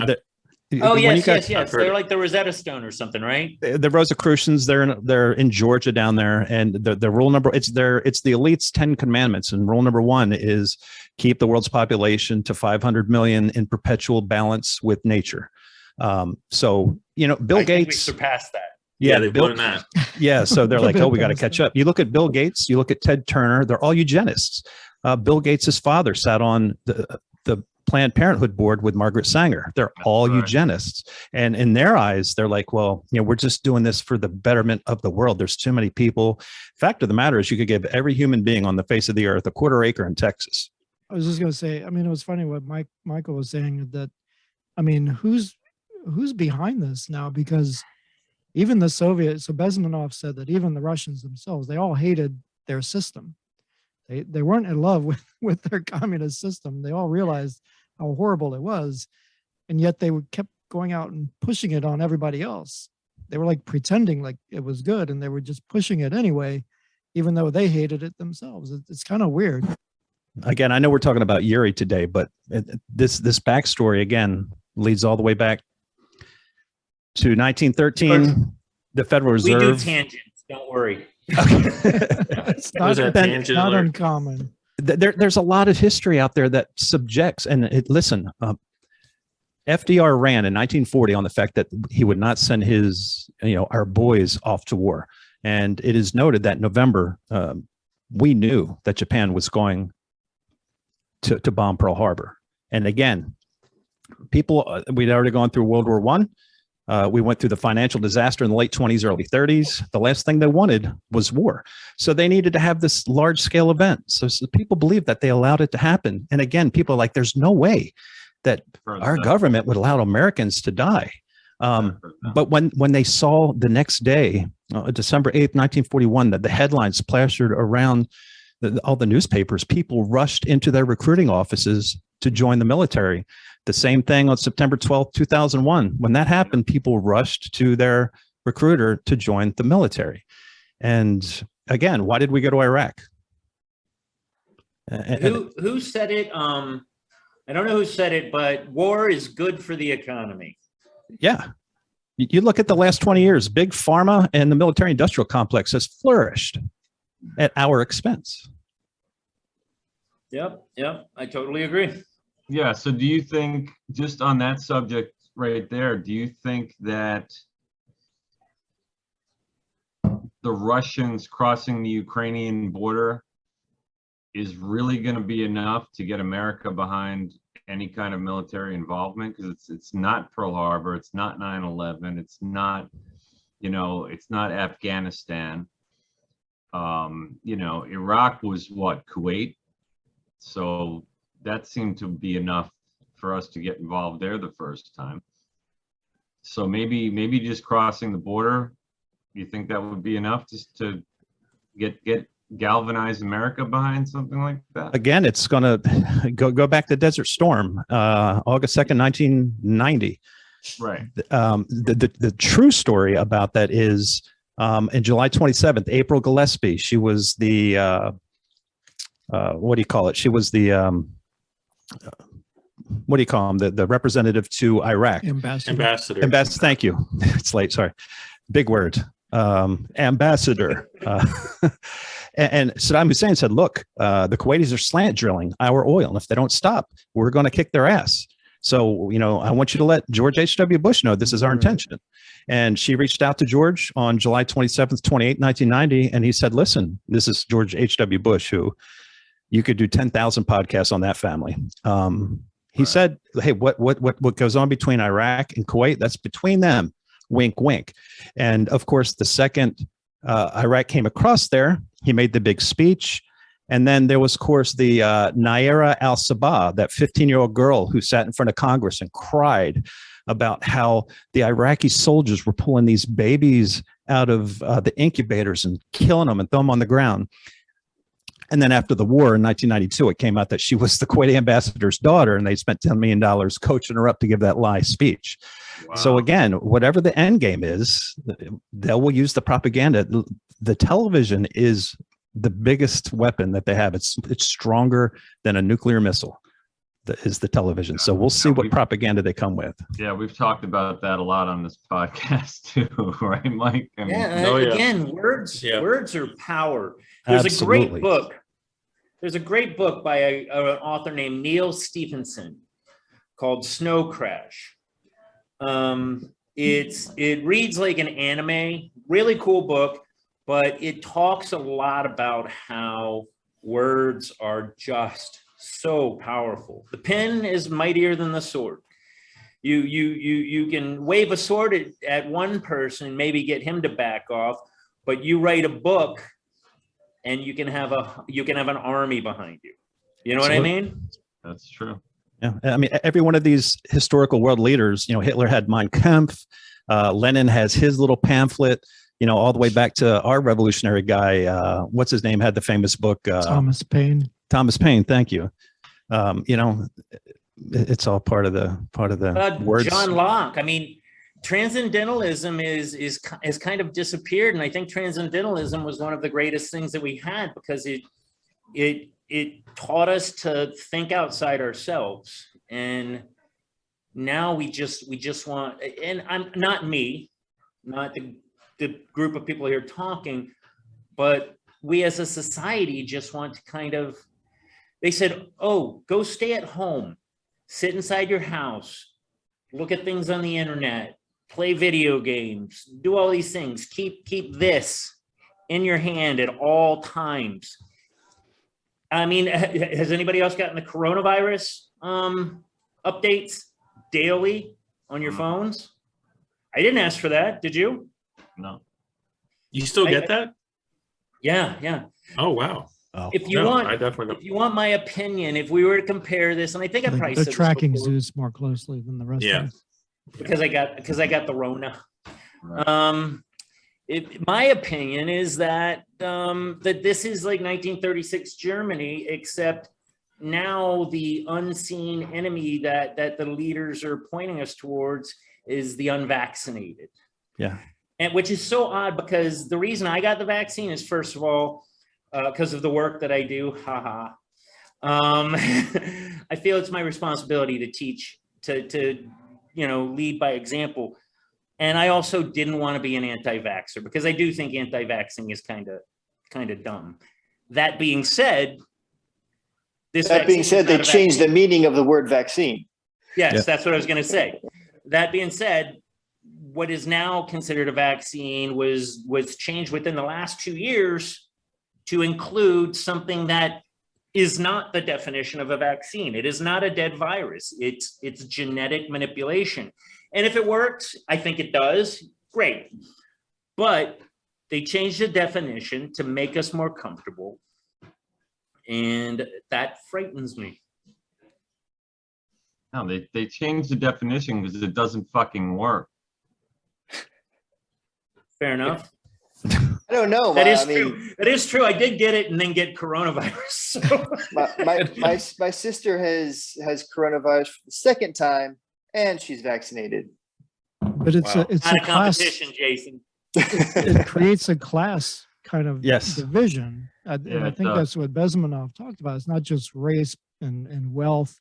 They're like the Rosetta Stone or something, right? The Rosicrucians, they're in Georgia down there, and the rule number, it's the elite's 10 commandments, and rule number 1 is keep the world's population to 500 million in perpetual balance with nature. So, you know, Bill Gates, we surpassed that. Yeah, they've blown that. Yeah, so they're like, oh, we got to catch up. You look at Bill Gates, you look at Ted Turner, they're all eugenists. Bill Gates' father sat on the Planned Parenthood board with Margaret Sanger. They're all eugenists. And in their eyes, they're like, well, you know, we're just doing this for the betterment of the world. There's too many people. Fact of the matter is, you could give every human being on the face of the earth a quarter acre in Texas. I was just going to say, I mean, it was funny what Michael was saying, that, I mean, who's behind this now? Because even the Soviets, so Bezmenov said that even the Russians themselves, they all hated their system. They weren't in love with their communist system. They all realized how horrible it was. And yet they kept going out and pushing it on everybody else. They were like pretending like it was good, and they were just pushing it anyway, even though they hated it themselves. It's kind of weird. Again, I know we're talking about Yuri today, but this backstory again leads all the way back to 1913. The Federal Reserve. We do tangents. Don't worry. It's not uncommon. There's a lot of history out there that subjects, and listen, FDR ran in 1940 on the fact that he would not send his, our boys off to war. And it is noted that in November, we knew that Japan was going to bomb Pearl Harbor. And again, people, we'd already gone through World War I. We went through the financial disaster in the late 20s, early 30s. The last thing they wanted was war. So they needed to have this large scale event. So people believed that they allowed it to happen. And again, people are like, there's no way that our government would allow Americans to die. But when they saw the next day, December 8th, 1941, that the headlines plastered around all the newspapers, people rushed into their recruiting offices to join the military. The same thing on September 12th, 2001. When that happened, people rushed to their recruiter to join the military. And again, why did we go to Iraq? Who said it? I don't know who said it, but war is good for the economy. Yeah. You look at the last 20 years, big pharma and the military industrial complex has flourished at our expense. Yep. I totally agree. Yeah. So do you think, just on that subject right there, do you think that the Russians crossing the Ukrainian border is really going to be enough to get America behind any kind of military involvement? Because it's not Pearl Harbor, it's not 9/11, it's not, it's not Afghanistan. Iraq was what, Kuwait? So that seemed to be enough for us to get involved there the first time. So maybe just crossing the border, you think that would be enough just to get galvanize America behind something like that? Again, it's going to go back to Desert Storm, August 2nd, 1990. Right. The true story about that is in July 27th, April Gillespie, she was the, what do you call it? She was the, what do you call him? The representative to Iraq. Ambassador. Thank you. It's late. Sorry. Big word. Ambassador. And Saddam Hussein said, look, the Kuwaitis are slant drilling our oil. And if they don't stop, we're going to kick their ass. So, I want you to let George H.W. Bush know this is our intention. And she reached out to George on July 27th, 1990. And he said, listen, this is George H.W. Bush, who you could do 10,000 podcasts on that family. He said, hey, what goes on between Iraq and Kuwait? That's between them. Wink, wink. And of course, the second Iraq came across there, he made the big speech. And then there was, of course, the Naira al-Sabah, that 15-year-old girl who sat in front of Congress and cried about how the Iraqi soldiers were pulling these babies out of the incubators and killing them and throwing them on the ground. And then after the war in 1992, it came out that she was the Kuwaiti ambassador's daughter, and they spent $10 million coaching her up to give that lie speech. Wow. So again, whatever the end game is, they will use the propaganda. The television is the biggest weapon that they have. It's stronger than a nuclear missile. Is the television. So we'll see what propaganda they come with. Yeah, we've talked about that a lot on this podcast too, right, Mike? Again, words are power. There's Absolutely. A great book. There's a great book by an author named Neil Stephenson called Snow Crash. It reads like an anime, really cool book, but it talks a lot about how words are just so powerful. The pen is mightier than the sword. You can wave a sword at one person, maybe get him to back off, but you write a book and you can have an army behind you. You know Absolutely. What I mean? That's true. Yeah. I mean, every one of these historical world leaders, Hitler had Mein Kampf, Lenin has his little pamphlet, you know, all the way back to our revolutionary guy. What's his name? Had the famous book. Thomas Paine. Thomas Paine. Thank you. You know, it's all part of the words. John Locke. I mean, transcendentalism is kind of disappeared, and I think transcendentalism was one of the greatest things that we had, because it taught us to think outside ourselves. And now we just want, and I'm not me, not the group of people here talking, but we as a society just want to kind of, they said, oh, go stay at home, sit inside your house, look at things on the internet, play video games, do all these things, keep this in your hand at all times. I mean, has anybody else gotten the coronavirus updates daily on your phones? I didn't ask for that. Did you? No. You still get that? Yeah. Oh, wow. Oh. If you want, I definitely don't. if you want my opinion, if we were to compare this, and I think I probably They're said this tracking before, Zeus more closely than the rest Yeah. of us. because I got the Rona. Right. My opinion is that that this is like 1936 Germany, except now the unseen enemy that the leaders are pointing us towards is the unvaccinated. Yeah. And which is so odd, because the reason I got the vaccine is, first of all, because of the work that I do. Haha. I feel it's my responsibility to teach, to lead by example. And I also didn't want to be an anti-vaxxer, because I do think anti-vaxxing is kind of dumb. That being said, they changed the meaning of the word vaccine. Yes, Yeah. That's what I was going to say. That being said, what is now considered a vaccine was changed within the last 2 years to include something that is not the definition of a vaccine. It is not a dead virus. It's genetic manipulation. And if it works, I think it does, great. But they changed the definition to make us more comfortable. And that frightens me. No, they changed the definition because it doesn't fucking work. Fair enough. I don't know. That is true. That is true. I did get it and then get coronavirus. So. my sister has coronavirus for the second time, and she's vaccinated. But it's Not a class competition, Jason. it creates a class kind of Yes. division. And I think that's what Bezmenov talked about. It's not just race and wealth,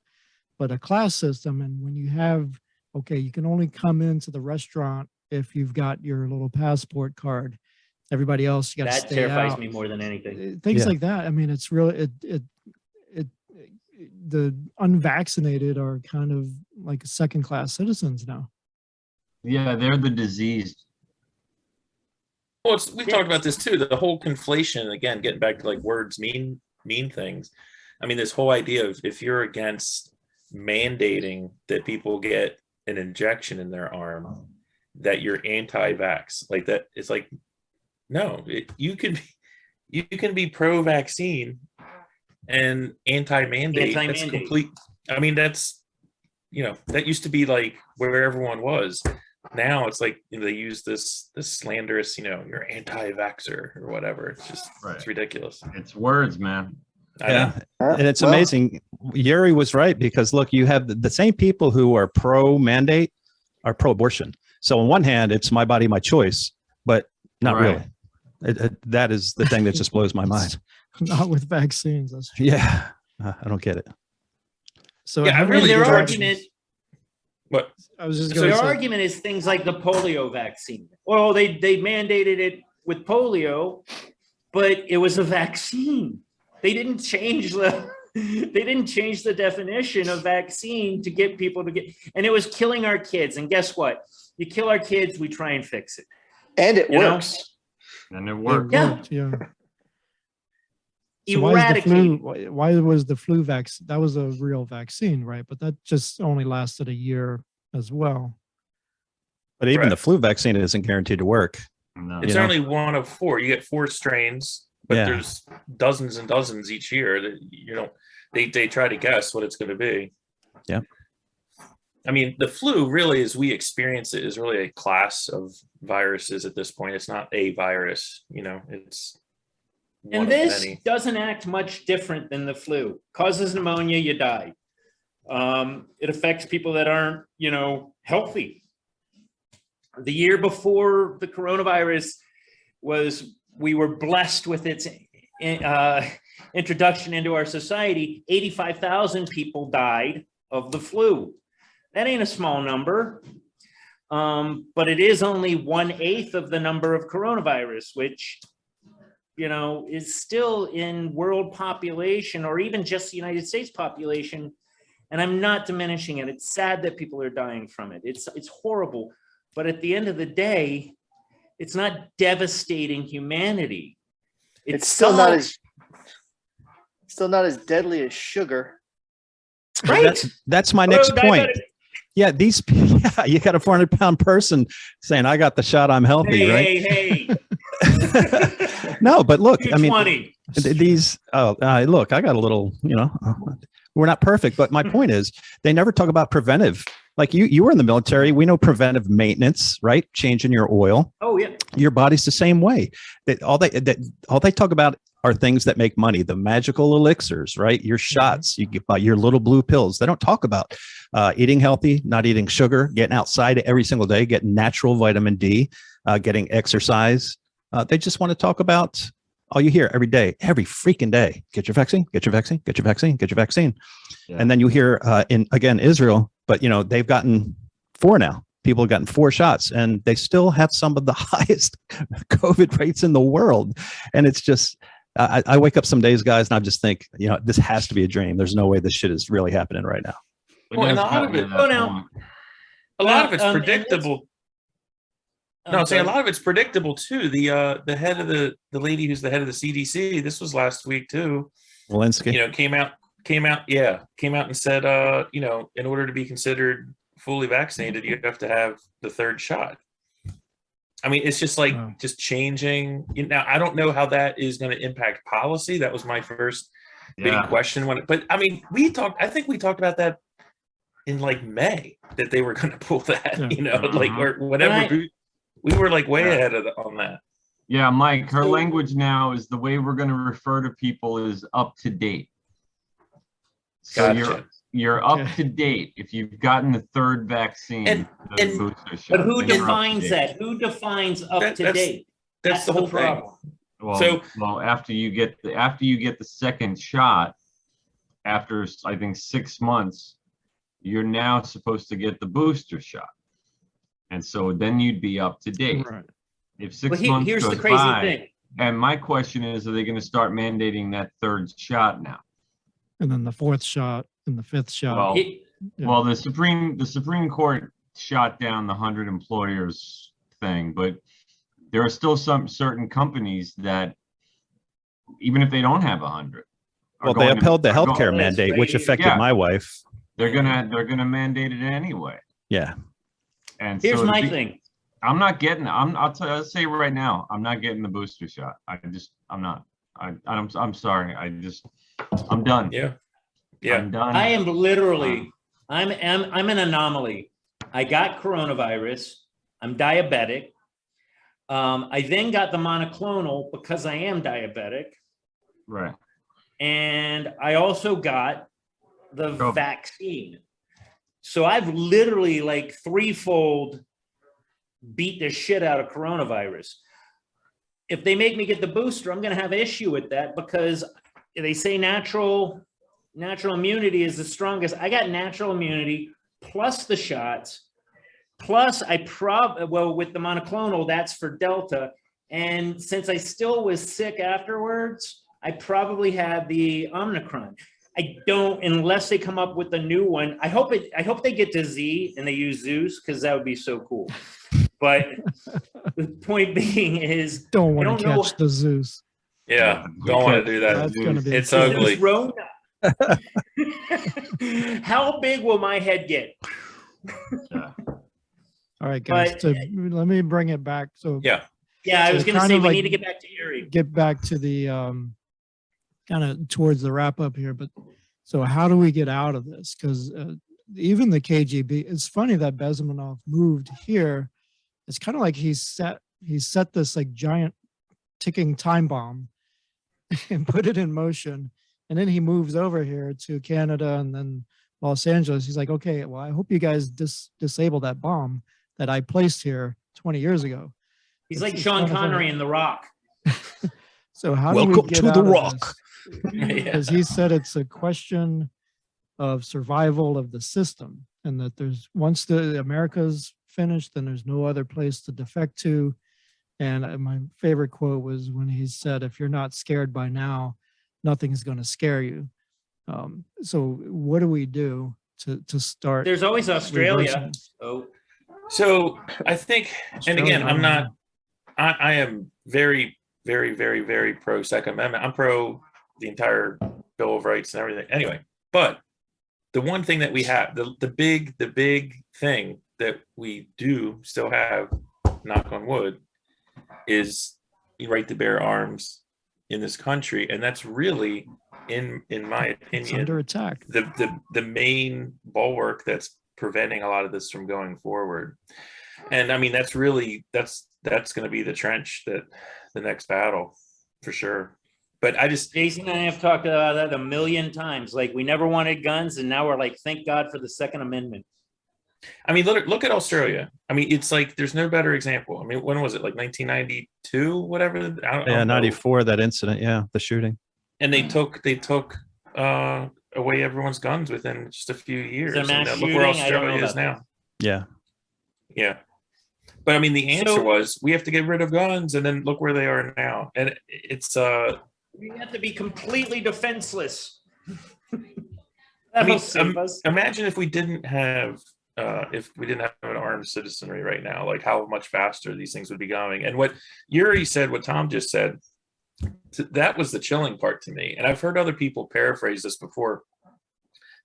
but a class system. And when you have, okay, you can only come into the restaurant if you've got your little passport card. Everybody else, you got to stay out. That terrifies me more than anything. Things like that. I mean, it's really, the unvaccinated are kind of like second-class citizens now. Yeah, they're the diseased. Well, we talked about this too. The whole conflation, again, getting back to like words mean things. I mean, this whole idea of if you're against mandating that people get an injection in their arm, that you're anti-vax, like that. It's like, no, you can be pro-vaccine and anti-mandate. That's complete. I mean, that's, that used to be like where everyone was. Now it's like they use this slanderous, you're anti-vaxxer or whatever. It's just It's ridiculous. It's words, man. Yeah, and it's amazing. Yuri was right, because look, you have the same people who are pro-mandate are pro-abortion. So on one hand, it's my body, my choice, but not really. That is the thing that just blows my mind. Not with vaccines. That's true. Yeah, I don't get it. So yeah, their argument. What? I was just so their argument is things like the polio vaccine. Well, they mandated it with polio, but it was a vaccine. They didn't change the definition of vaccine to get people to get, and it was killing our kids. And guess what? You kill our kids, we try and fix it. And it works. And it worked. Yeah. So why was the flu vaccine? That was a real vaccine, right? But that just only lasted a year as well. But even the flu vaccine isn't guaranteed to work. No. It's only one of 4. You get 4 strains, but there's dozens and dozens each year that they try to guess what it's going to be. Yeah. I mean, the flu really, as we experience it, is really a class of viruses at this point. It's not a virus, you know, it's one And of this many. doesn't act much different than the flu. Causes pneumonia, you die. It affects people that aren't, you know, healthy. The year before the coronavirus we were blessed with its introduction into our society. 85,000 people died of the flu. That ain't a small number, but it is only 1/8 of the number of coronavirus, which, you know, is still in world population or even just the United States population. And I'm not diminishing it. It's sad that people are dying from it. It's horrible. But at the end of the day, it's not devastating humanity. It's still not as deadly as sugar. Right. That's my next point. Yeah, you got a 400-pound person saying, I got the shot, I'm healthy, right? Hey. No, but look, I mean, 220. look, I got a little, you know, we're not perfect, but my point is they never talk about preventive. Like you were in the military, we know preventive maintenance, right? Changing your oil. Oh yeah. Your body's the same way. All they talk about are things that make money, the magical elixirs, right? Your shots, you get your little blue pills. They don't talk about eating healthy, not eating sugar, getting outside every single day, getting natural vitamin D, getting exercise. They just want to talk about all you hear every day, every freaking day. Get your vaccine, get your vaccine, get your vaccine, get your vaccine. Yeah. And then you hear in Israel, but you know, they've gotten 4 now. People have gotten 4 shots and they still have some of the highest COVID rates in the world. And it's just, I wake up some days, guys, and I just think, you know, this has to be a dream. There's no way this shit is really happening right now. Well, and a lot of it's predictable. No, I'm saying a lot of it's predictable too. The head of the lady who's the head of the CDC, this was last week too. Walensky, you know, came out and said, you know, in order to be considered fully vaccinated, you have to have the 3rd shot. I mean, it's just like just changing. You know, I don't know how that is going to impact policy. That was my first big question but I mean, I think we talked about that in like May that they were going to pull that, you know, like or whatever. We were like way ahead on that. Yeah, Mike, her language now is the way we're going to refer to people is up to date. So gotcha. You're up to date if you've gotten the 3rd vaccine. Booster shot, but who defines that? Who defines up to date? That's the whole problem. Well, after you get the 2nd shot, after I think 6 months, you're now supposed to get the booster shot. And so then you'd be up to date. Right. If 6 months here's goes the crazy by, thing. And my question is, are they going to start mandating that 3rd shot now? And then the 4th shot and the 5th shot. Well, the Supreme Court shot down the 100 employers thing, but there are still some certain companies that, even if they don't have 100, well, they upheld the healthcare mandate, which affected my wife. They're gonna mandate it anyway. Yeah. And here's my thing. I'm not getting. I'll say right now, I'm not getting the booster shot. I'm not. I'm sorry. I'm done. Yeah. I'm done. I am literally. I'm an anomaly. I got coronavirus. I'm diabetic. I then got the monoclonal because I am diabetic. Right. And I also got the vaccine. So I've literally like 3-fold beat the shit out of coronavirus. If they make me get the booster, I'm going to have an issue with that because they say natural immunity is the strongest. I got natural immunity plus the shots, plus with the monoclonal, that's for Delta. And since I still was sick afterwards, I probably had the Omicron. I don't, unless they come up with a new one. I hope they get to Z and they use Zeus because that would be so cool. But the point being is, don't want to catch the Zeus. Yeah, don't want to do that. It's ugly. How big will my head get? All right, guys. So let me bring it back. So I was going to say we need to get back to Yuri. Get back to the kind of towards the wrap up here. But so how do we get out of this? Because even the KGB, it's funny that Bezmenov moved here. It's kind of like he set this like giant ticking time bomb and put it in motion. And then he moves over here to Canada and then Los Angeles. He's like, okay, well, I hope you guys disable that bomb that I placed here 20 years ago. He's like Sean Connery in The Rock. So how do we Welcome get to out The of Rock. Because he said it's a question of survival of the system, and that there's once the America's finished, then there's no other place to defect to. And my favorite quote was when he said, "If you're not scared by now, nothing's going to scare you." So what do we do to start? There's always Australia. reversing? Oh, So I think, and again, Australia, I am very, very, very, very pro Second Amendment. I'm pro the entire Bill of Rights and everything. Anyway, but the one thing that we have, the big thing that we do still have, knock on wood, is the right to bear arms in this country, and that's really, in my opinion, it's under attack. the main bulwark that's preventing a lot of this from going forward. And I mean, that's going to be the trench, that the next battle for sure. But Jason and I have talked about that a million times. Like, we never wanted guns, and now we're like, thank God for the Second Amendment. I mean, look at Australia. I mean, it's like there's no better example. I mean, when was it? Like 1992, whatever. I don't know. 94, that incident. Yeah, the shooting. And they took away everyone's guns within just a few years. Is it a mass And look where shooting? I don't know Australia is about now. Yeah. Yeah. But I mean, the answer So- was we have to get rid of guns, and then look where they are now. And it's We have to be completely defenseless. I mean, Save us. imagine if we didn't have an armed citizenry right now, like how much faster these things would be going. And what Yuri said, what Tom just said, that was the chilling part to me. And I've heard other people paraphrase this before,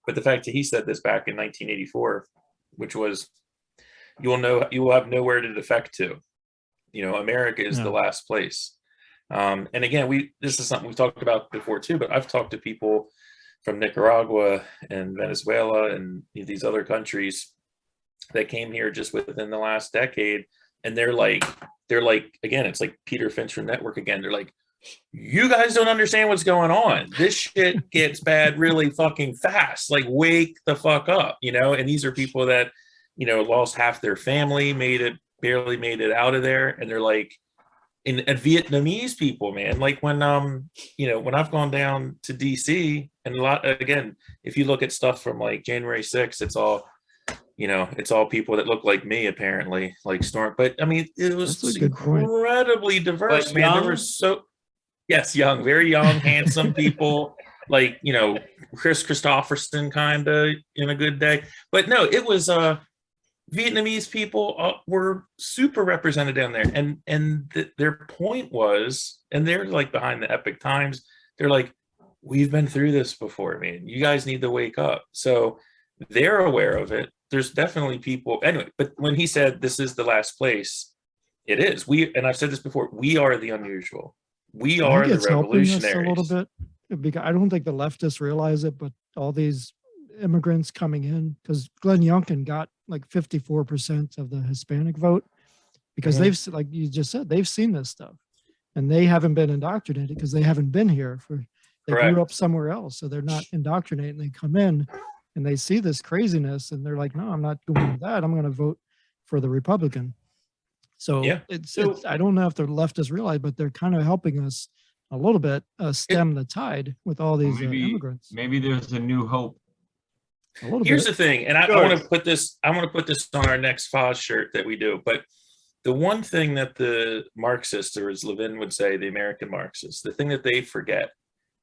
but the fact that he said this back in 1984, which was, you will have nowhere to defect to. You know, America is the last place. And again, this is something we've talked about before too, but I've talked to people from Nicaragua and Venezuela and these other countries that came here just within the last decade. And they're like, again, it's like Peter Finch from Network again. They're like, you guys don't understand what's going on. This shit gets bad really fucking fast. Like, wake the fuck up, you know? And these are people that, you know, lost half their family, barely made it out of there. And they're like, and Vietnamese people, man, like when I've gone down to DC, and a lot, again, if you look at stuff from like January 6th, it's all people that look like me, apparently, like Storm. But I mean, it was incredibly diverse, But man. young? There were young, very young, handsome people, like, you know, Chris Christopherson kind of in a good day. But no, it was Vietnamese people were super represented down there, and their point was, and they're like behind the Epic Times, they're like, we've been through this before, man. You guys need to wake up. So they're aware of it. There's definitely people anyway. But when he said this is the last place, it is. And I've said this before. We are the unusual. We are the revolutionaries. A little bit, because I don't think the leftists realize it, but all these immigrants coming in, because Glenn Youngkin got like 54% of the Hispanic vote, because they've, like you just said, they've seen this stuff, and they haven't been indoctrinated because they haven't been here they grew up somewhere else, so they're not indoctrinated. And they come in and they see this craziness, and they're like, no, I'm not going with that. I'm going to vote for the Republican. So it's I don't know if the leftists realize, but they're kind of helping us a little bit stem the tide with all these immigrants. Maybe there's a new hope. Here's the thing, and I want to put this on our next Foz shirt that we do. But the one thing that the Marxists, or as Levin would say, the American Marxists, the thing that they forget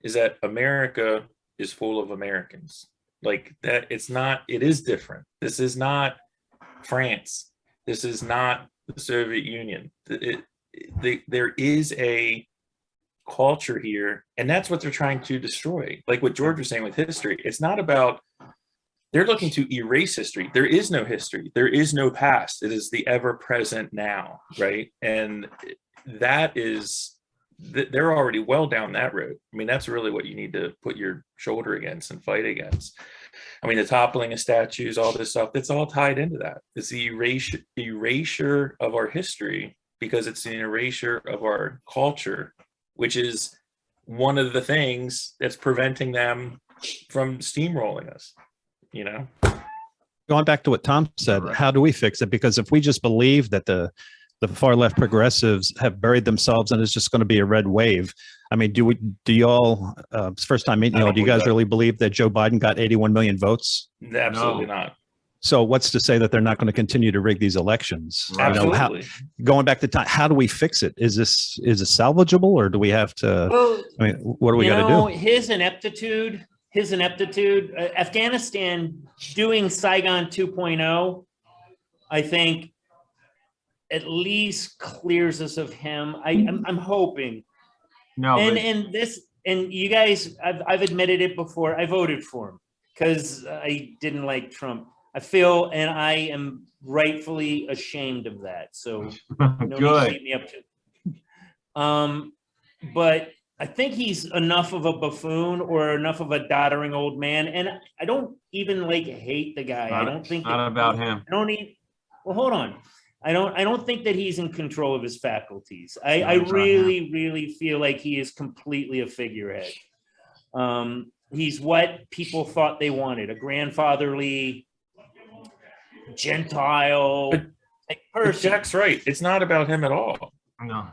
is that America is full of Americans. Like that, it is different. This is not France. This is not the Soviet Union. There is a culture here, and that's what they're trying to destroy. Like what George was saying with history, it's not about, they're looking to erase history. There is no history. There is no past. It is the ever present now, right? And that is they're already well down that road. I mean, that's really what you need to put your shoulder against and fight against. I mean, the toppling of statues, all this stuff, that's all tied into that. It's the erasure of our history, because it's an erasure of our culture, which is one of the things that's preventing them from steamrolling us, you know? Going back to what Tom said, how do we fix it? Because if we just believe that the far left progressives have buried themselves and it's just going to be a red wave. I mean, do y'all, it's first time meeting y'all, do you guys really believe that Joe Biden got 81 million votes? Absolutely not. So what's to say that they're not going to continue to rig these elections? Absolutely. Going back to time, how do we fix it? Is it salvageable, or do we have to, Well, I mean, what do we got to do? His ineptitude, Afghanistan doing Saigon 2.0, I think at least clears us of him. I'm hoping. No, and you guys, I've admitted it before. I voted for him because I didn't like Trump. I feel, and I am rightfully ashamed of that. So good. Beat me up to. But I think he's enough of a buffoon or enough of a doddering old man, and I don't even hate the guy. I don't think not about him. I don't need. Well, hold on. I don't think that he's in control of his faculties. I really feel like he is completely a figurehead. He's what people thought they wanted, a grandfatherly, Gentile person. Jack's right. It's not about him at all. No.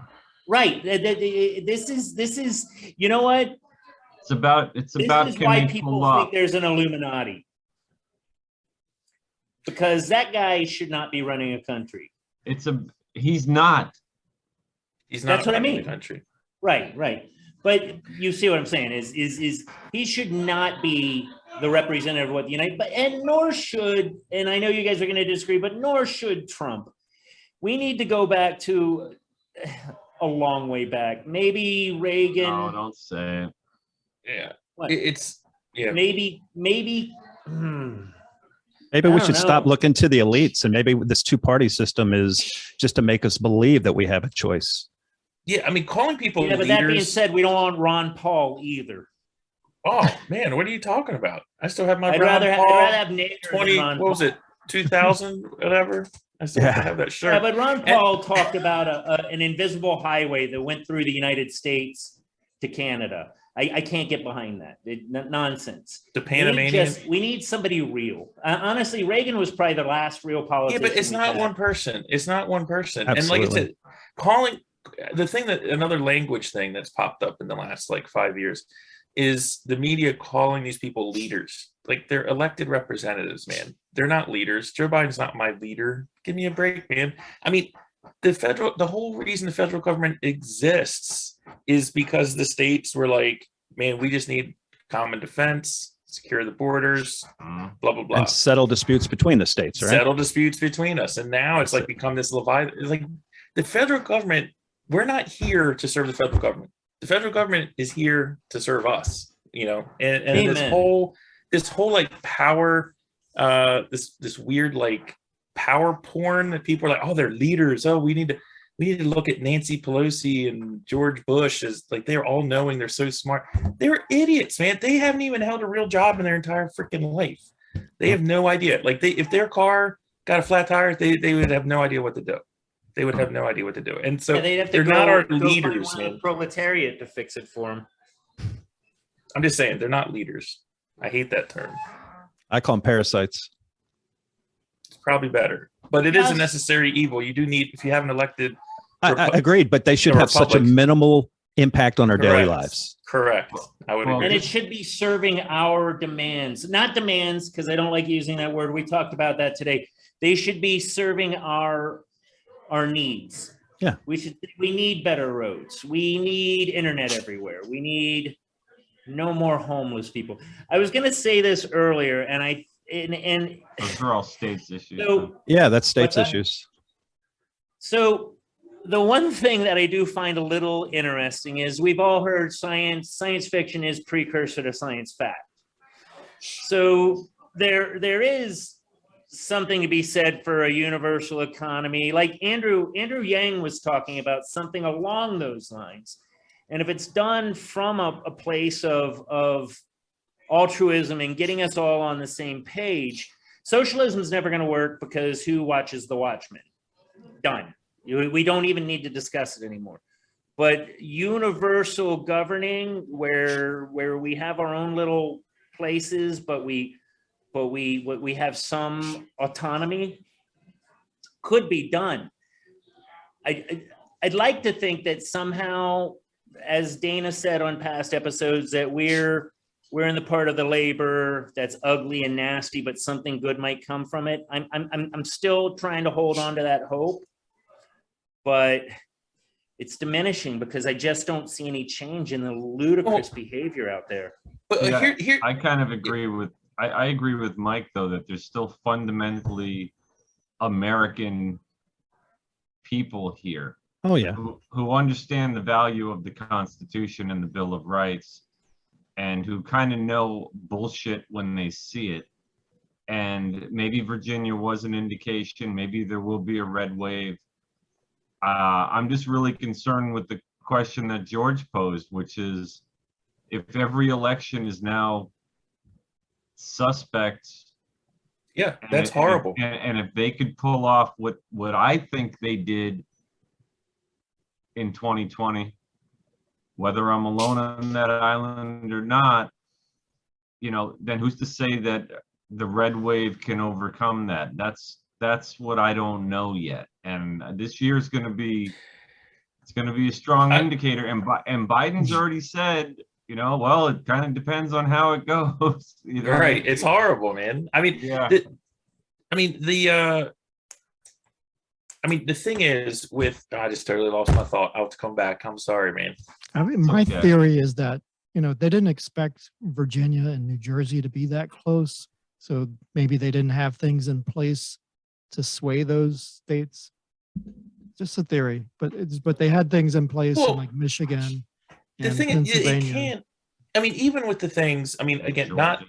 Right. This is, you know what? It's about This is why people think there's an Illuminati. Because that guy should not be running a country. He's not. He's not. That's what I mean. The country. Right. But you see what I'm saying is he should not be the representative of what the United, nor should, and I know you guys are going to disagree, but nor should Trump. We need to go back to a long way back. Maybe Reagan. Oh, don't say it. Yeah. What? Maybe. Maybe we should stop looking to the elites, and maybe this two-party system is just to make us believe that we have a choice. Yeah, I mean, calling people leaders. But that being said, we don't want Ron Paul either. Oh man, what are you talking about? I still have my I'd rather have Nader 20. than Ron what was it? 2000, whatever. I still have that shirt. Yeah, but Ron Paul talked about an invisible highway that went through the United States to Canada. I can't get behind that. Nonsense. The Panamanian. We need somebody real. Honestly, Reagan was probably the last real politician. Yeah, but it's not one person. It's not one person. Absolutely. And like I said, calling the thing that another language thing that's popped up in the last 5 years is the media calling these people leaders. Like, they're elected representatives, man. They're not leaders. Joe Biden's not my leader. Give me a break, man. I mean, the whole reason the federal government exists is because the states were like, man, we just need common defense, secure the borders, blah, blah, blah. And settle disputes between the states, right? Settle disputes between us. And now it's become this Leviathan. It's like the federal government, we're not here to serve the federal government. The federal government is here to serve us, and this whole power, this weird power porn that people are like, oh, they're leaders. Oh, we need to look at Nancy Pelosi and George Bush as they're all knowing, they're so smart. They're idiots, man. They haven't even held a real job in their entire freaking life. They have no idea. If their car got a flat tire, they would have no idea what to do. They would have no idea what to do. And so they're not our leaders, man. Proletariat to fix it for them. I'm just saying, they're not leaders. I hate that term. I call them parasites. It's probably better. But it is a necessary evil. You do need, if you have an elected... I agreed, but they should have such a minimal impact on our daily lives. Correct. I would agree. And it should be serving our demands. Not demands, because I don't like using that word. We talked about that today. They should be serving our needs. Yeah. We need better roads. We need internet everywhere. We need no more homeless people. I was going to say this earlier, and those are all states issues. So, yeah, that's states issues. So the one thing that I do find a little interesting is we've all heard science fiction is precursor to science fact. So there is something to be said for a universal economy. Like Andrew Yang was talking about something along those lines. And if it's done from a place of altruism and getting us all on the same page, socialism is never going to work, because who watches the Watchmen? Done. We don't even need to discuss it anymore. But universal governing, where we have our own little places, but we have some autonomy, could be done. I'd like to think that somehow, as Dana said on past episodes, that we're in the part of the labor that's ugly and nasty, but something good might come from it. I'm still trying to hold on to that hope, but it's diminishing because I just don't see any change in the ludicrous behavior out there. But here, I kind of agree with. I agree with Mike, though, that there's still fundamentally American people here. Oh, yeah. Who understand the value of the Constitution and the Bill of Rights, and who kind of know bullshit when they see it. And maybe Virginia was an indication. Maybe there will be a red wave. I'm just really concerned with the question that George posed, which is, if every election is now suspect. Yeah, that's horrible. And if they could pull off what I think they did in 2020, whether I'm alone on that island or not, then who's to say that the red wave can overcome that? That's what I don't know yet. And this year is going to be a strong indicator. And Biden's already said, well, it kind of depends on how it goes. Right. It's horrible, man. I mean, yeah. The thing is I just totally lost my thought. I'll have to come back. I'm sorry, man. I mean, my theory is that, they didn't expect Virginia and New Jersey to be that close. So maybe they didn't have things in place to sway those states. Just a theory, but they had things in place in like Michigan. The thing is, it can't. I mean, even with the things. I mean, again, not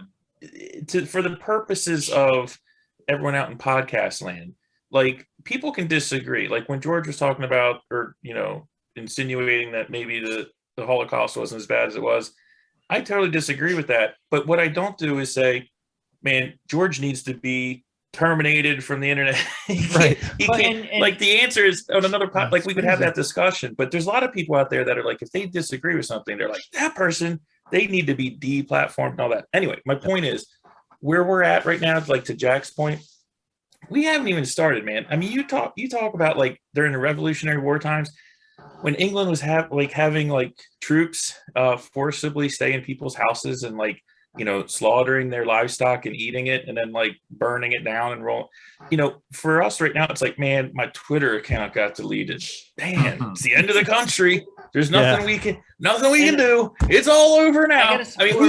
for the purposes of everyone out in podcast land. Like, people can disagree. Like when George was talking about, or insinuating that maybe the Holocaust wasn't as bad as it was. I totally disagree with that. But what I don't do is say, man, George needs to be terminated from the internet. Right. He can't, like, the answer is on another pod, like, we could have that discussion, but there's a lot of people out there that are like, if they disagree with something, they're like, that person, they need to be deplatformed and all that. Anyway, my point is, where we're at right now, like to Jack's point, we haven't even started, man. I mean, you talk about like during the Revolutionary War times, when England was having troops forcibly stay in people's houses and slaughtering their livestock and eating it and then burning it down and roll. For us right now, it's like, man, my Twitter account got deleted. Damn, it's the end of the country. There's nothing we can do. It's all over now. I mean,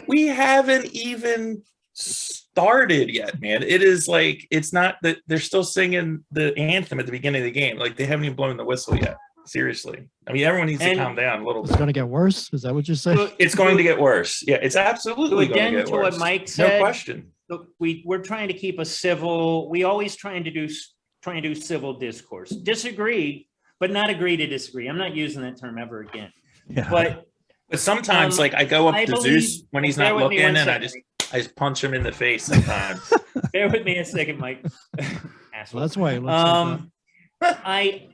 we haven't even started yet, man. It is it's not that they're still singing the anthem at the beginning of the game. Like, they haven't even blown the whistle yet. Seriously. I mean, everyone needs to calm down a little bit. It's going to get worse? Is that what you're saying? It's going to get worse. Yeah, it's absolutely going to get worse. What Mike said, no question. Look, we're trying to keep a civil, we always trying to do civil discourse. Disagree, but not agree to disagree. I'm not using that term ever again. Yeah. But sometimes I go up to Zeus when he's not looking and I just punch him in the face sometimes. Bear with me a second, Mike. Well, that's why it looks like that.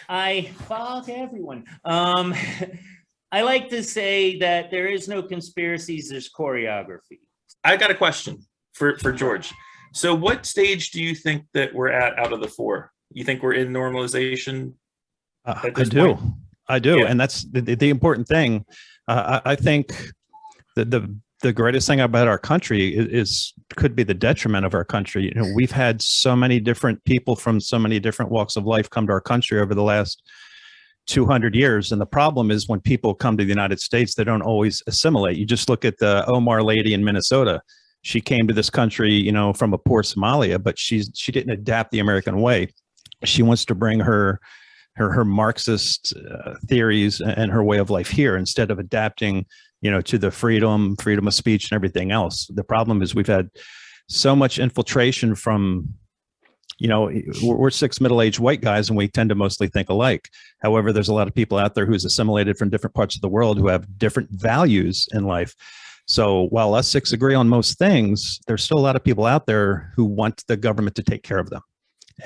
I fuck everyone. I like to say that there is no conspiracies, there's choreography. I got a question for George. So what stage do you think that we're at out of the four? You think we're in normalization? I do. Yeah. And that's the important thing. I think that the greatest thing about our country could be the detriment of our country. We've had so many different people from so many different walks of life come to our country over the last 200 years. And the problem is when people come to the United States, they don't always assimilate. You just look at the Omar lady in Minnesota. She came to this country, from a poor Somalia, but she didn't adapt the American way. She wants to bring her Marxist theories and her way of life here instead of adapting to the freedom of speech and everything else. The problem is we've had so much infiltration from, you know, we're six middle-aged white guys and we tend to mostly think alike. However, there's a lot of people out there who's assimilated from different parts of the world who have different values in life. So while us six agree on most things, there's still a lot of people out there who want the government to take care of them.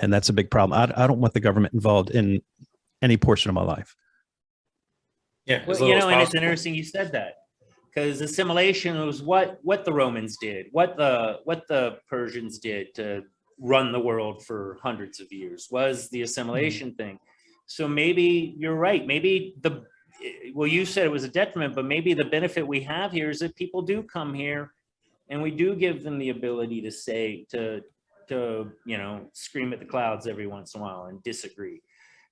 And that's a big problem. I don't want the government involved in any portion of my life. Yeah, well, you know, and it's interesting you said that, because assimilation was what the Romans did, what the Persians did to run the world for hundreds of years, was the assimilation thing. So maybe you're right. Maybe you said it was a detriment, but maybe the benefit we have here is that people do come here and we do give them the ability to say, to you know, scream at the clouds every once in a while and disagree.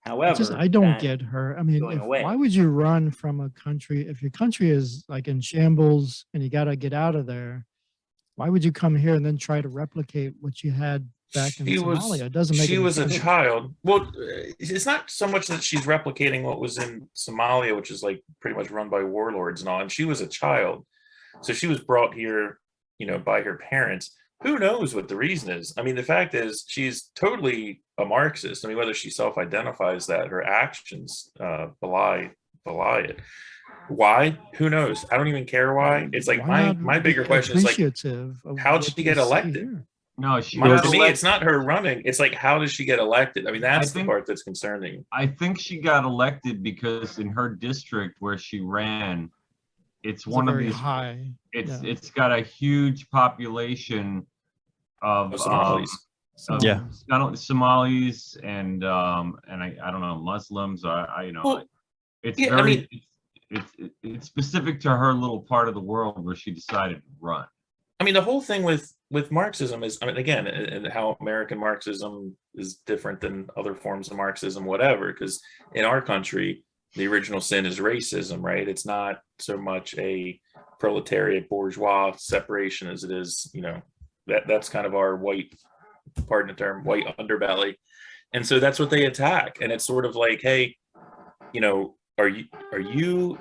However, I don't get her. I mean, why would you run from a country if your country is like in shambles and you got to get out of there? Why would you come here and then try to replicate what you had back in Somalia? It doesn't make She was sense. a child. Well, it's not so much that she's replicating what was in Somalia, which is like pretty much run by warlords and all. And she was a child, so she was brought here, you know, by her parents. Who knows what the reason is? I mean, the fact is she's totally a Marxist. I mean, whether she self-identifies that, her actions belie it. Why? Who knows? I don't even care why. It's like my bigger question is like, how did she get elected? No, to me, it's not her running. It's like, how does she get elected? I mean, that's the part that's concerning. I think she got elected because in her district where she ran, it's one of these high. It's got a huge population of Somalis. Somalis and I don't know, Muslims. It's it's specific to her little part of the world where she decided to run. I mean, the whole thing with Marxism is, I mean, again, and how American Marxism is different than other forms of Marxism, whatever, because in our country, the original sin is racism, right? It's not so much a proletariat bourgeois separation as it is, you know, that's kind of our white, pardon the term, white underbelly. And so that's what they attack. And it's sort of like, hey, you know, are you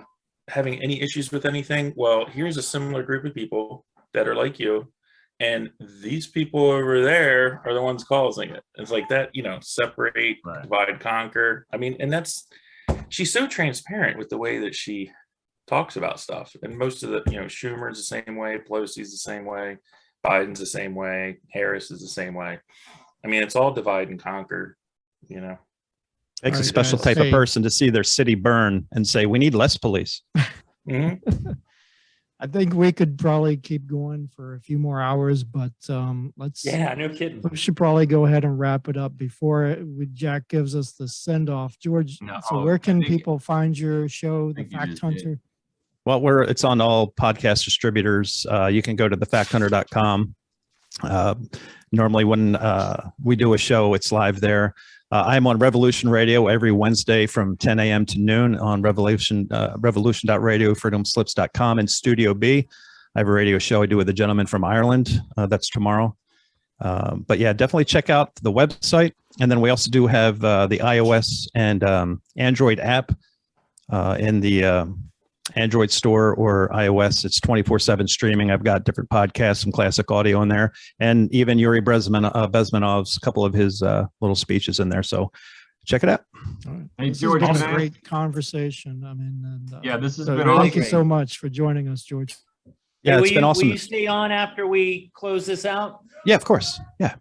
having any issues with anything? Well, here's a similar group of people that are like you. And these people over there are the ones causing it. It's like that, you know, separate, divide, conquer. I mean, and she's so transparent with the way that she talks about stuff. And most of the, you know, Schumer's the same way, Pelosi's the same way, Biden's the same way, Harris is the same way. I mean, it's all divide and conquer, you know. Takes a special type of person to see their city burn and say, we need less police. Mm-hmm. I think we could probably keep going for a few more hours, but let's. Yeah, no kidding. We should probably go ahead and wrap it up before Jack gives us the send off. George, so where can people find your show, The Fact Hunter? Well, it's on all podcast distributors. You can go to thefacthunter.com. Normally when we do a show, it's live there. I'm on Revolution Radio every Wednesday from 10 a.m. to noon on revolution.radio, freedomslips.com, and Studio B. I have a radio show I do with a gentleman from Ireland. That's tomorrow. But yeah, definitely check out the website. And then we also do have the iOS and Android app in the Android store or iOS. It's 24/7 streaming. I've got different podcasts, some classic audio in there, and even Yuri Bezmenov's, a couple of his little speeches in there. So check it out. Hey, George, this is a great conversation. I mean, yeah, this has been awesome. Thank you so much for joining us, George. Yeah, it's been awesome. Will you stay on after we close this out? Yeah, of course. Yeah.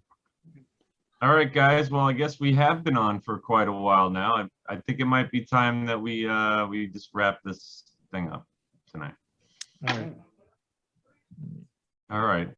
All right, guys. Well, I guess we have been on for quite a while now. I think it might be time that we just wrap this thing up tonight. All right. All right.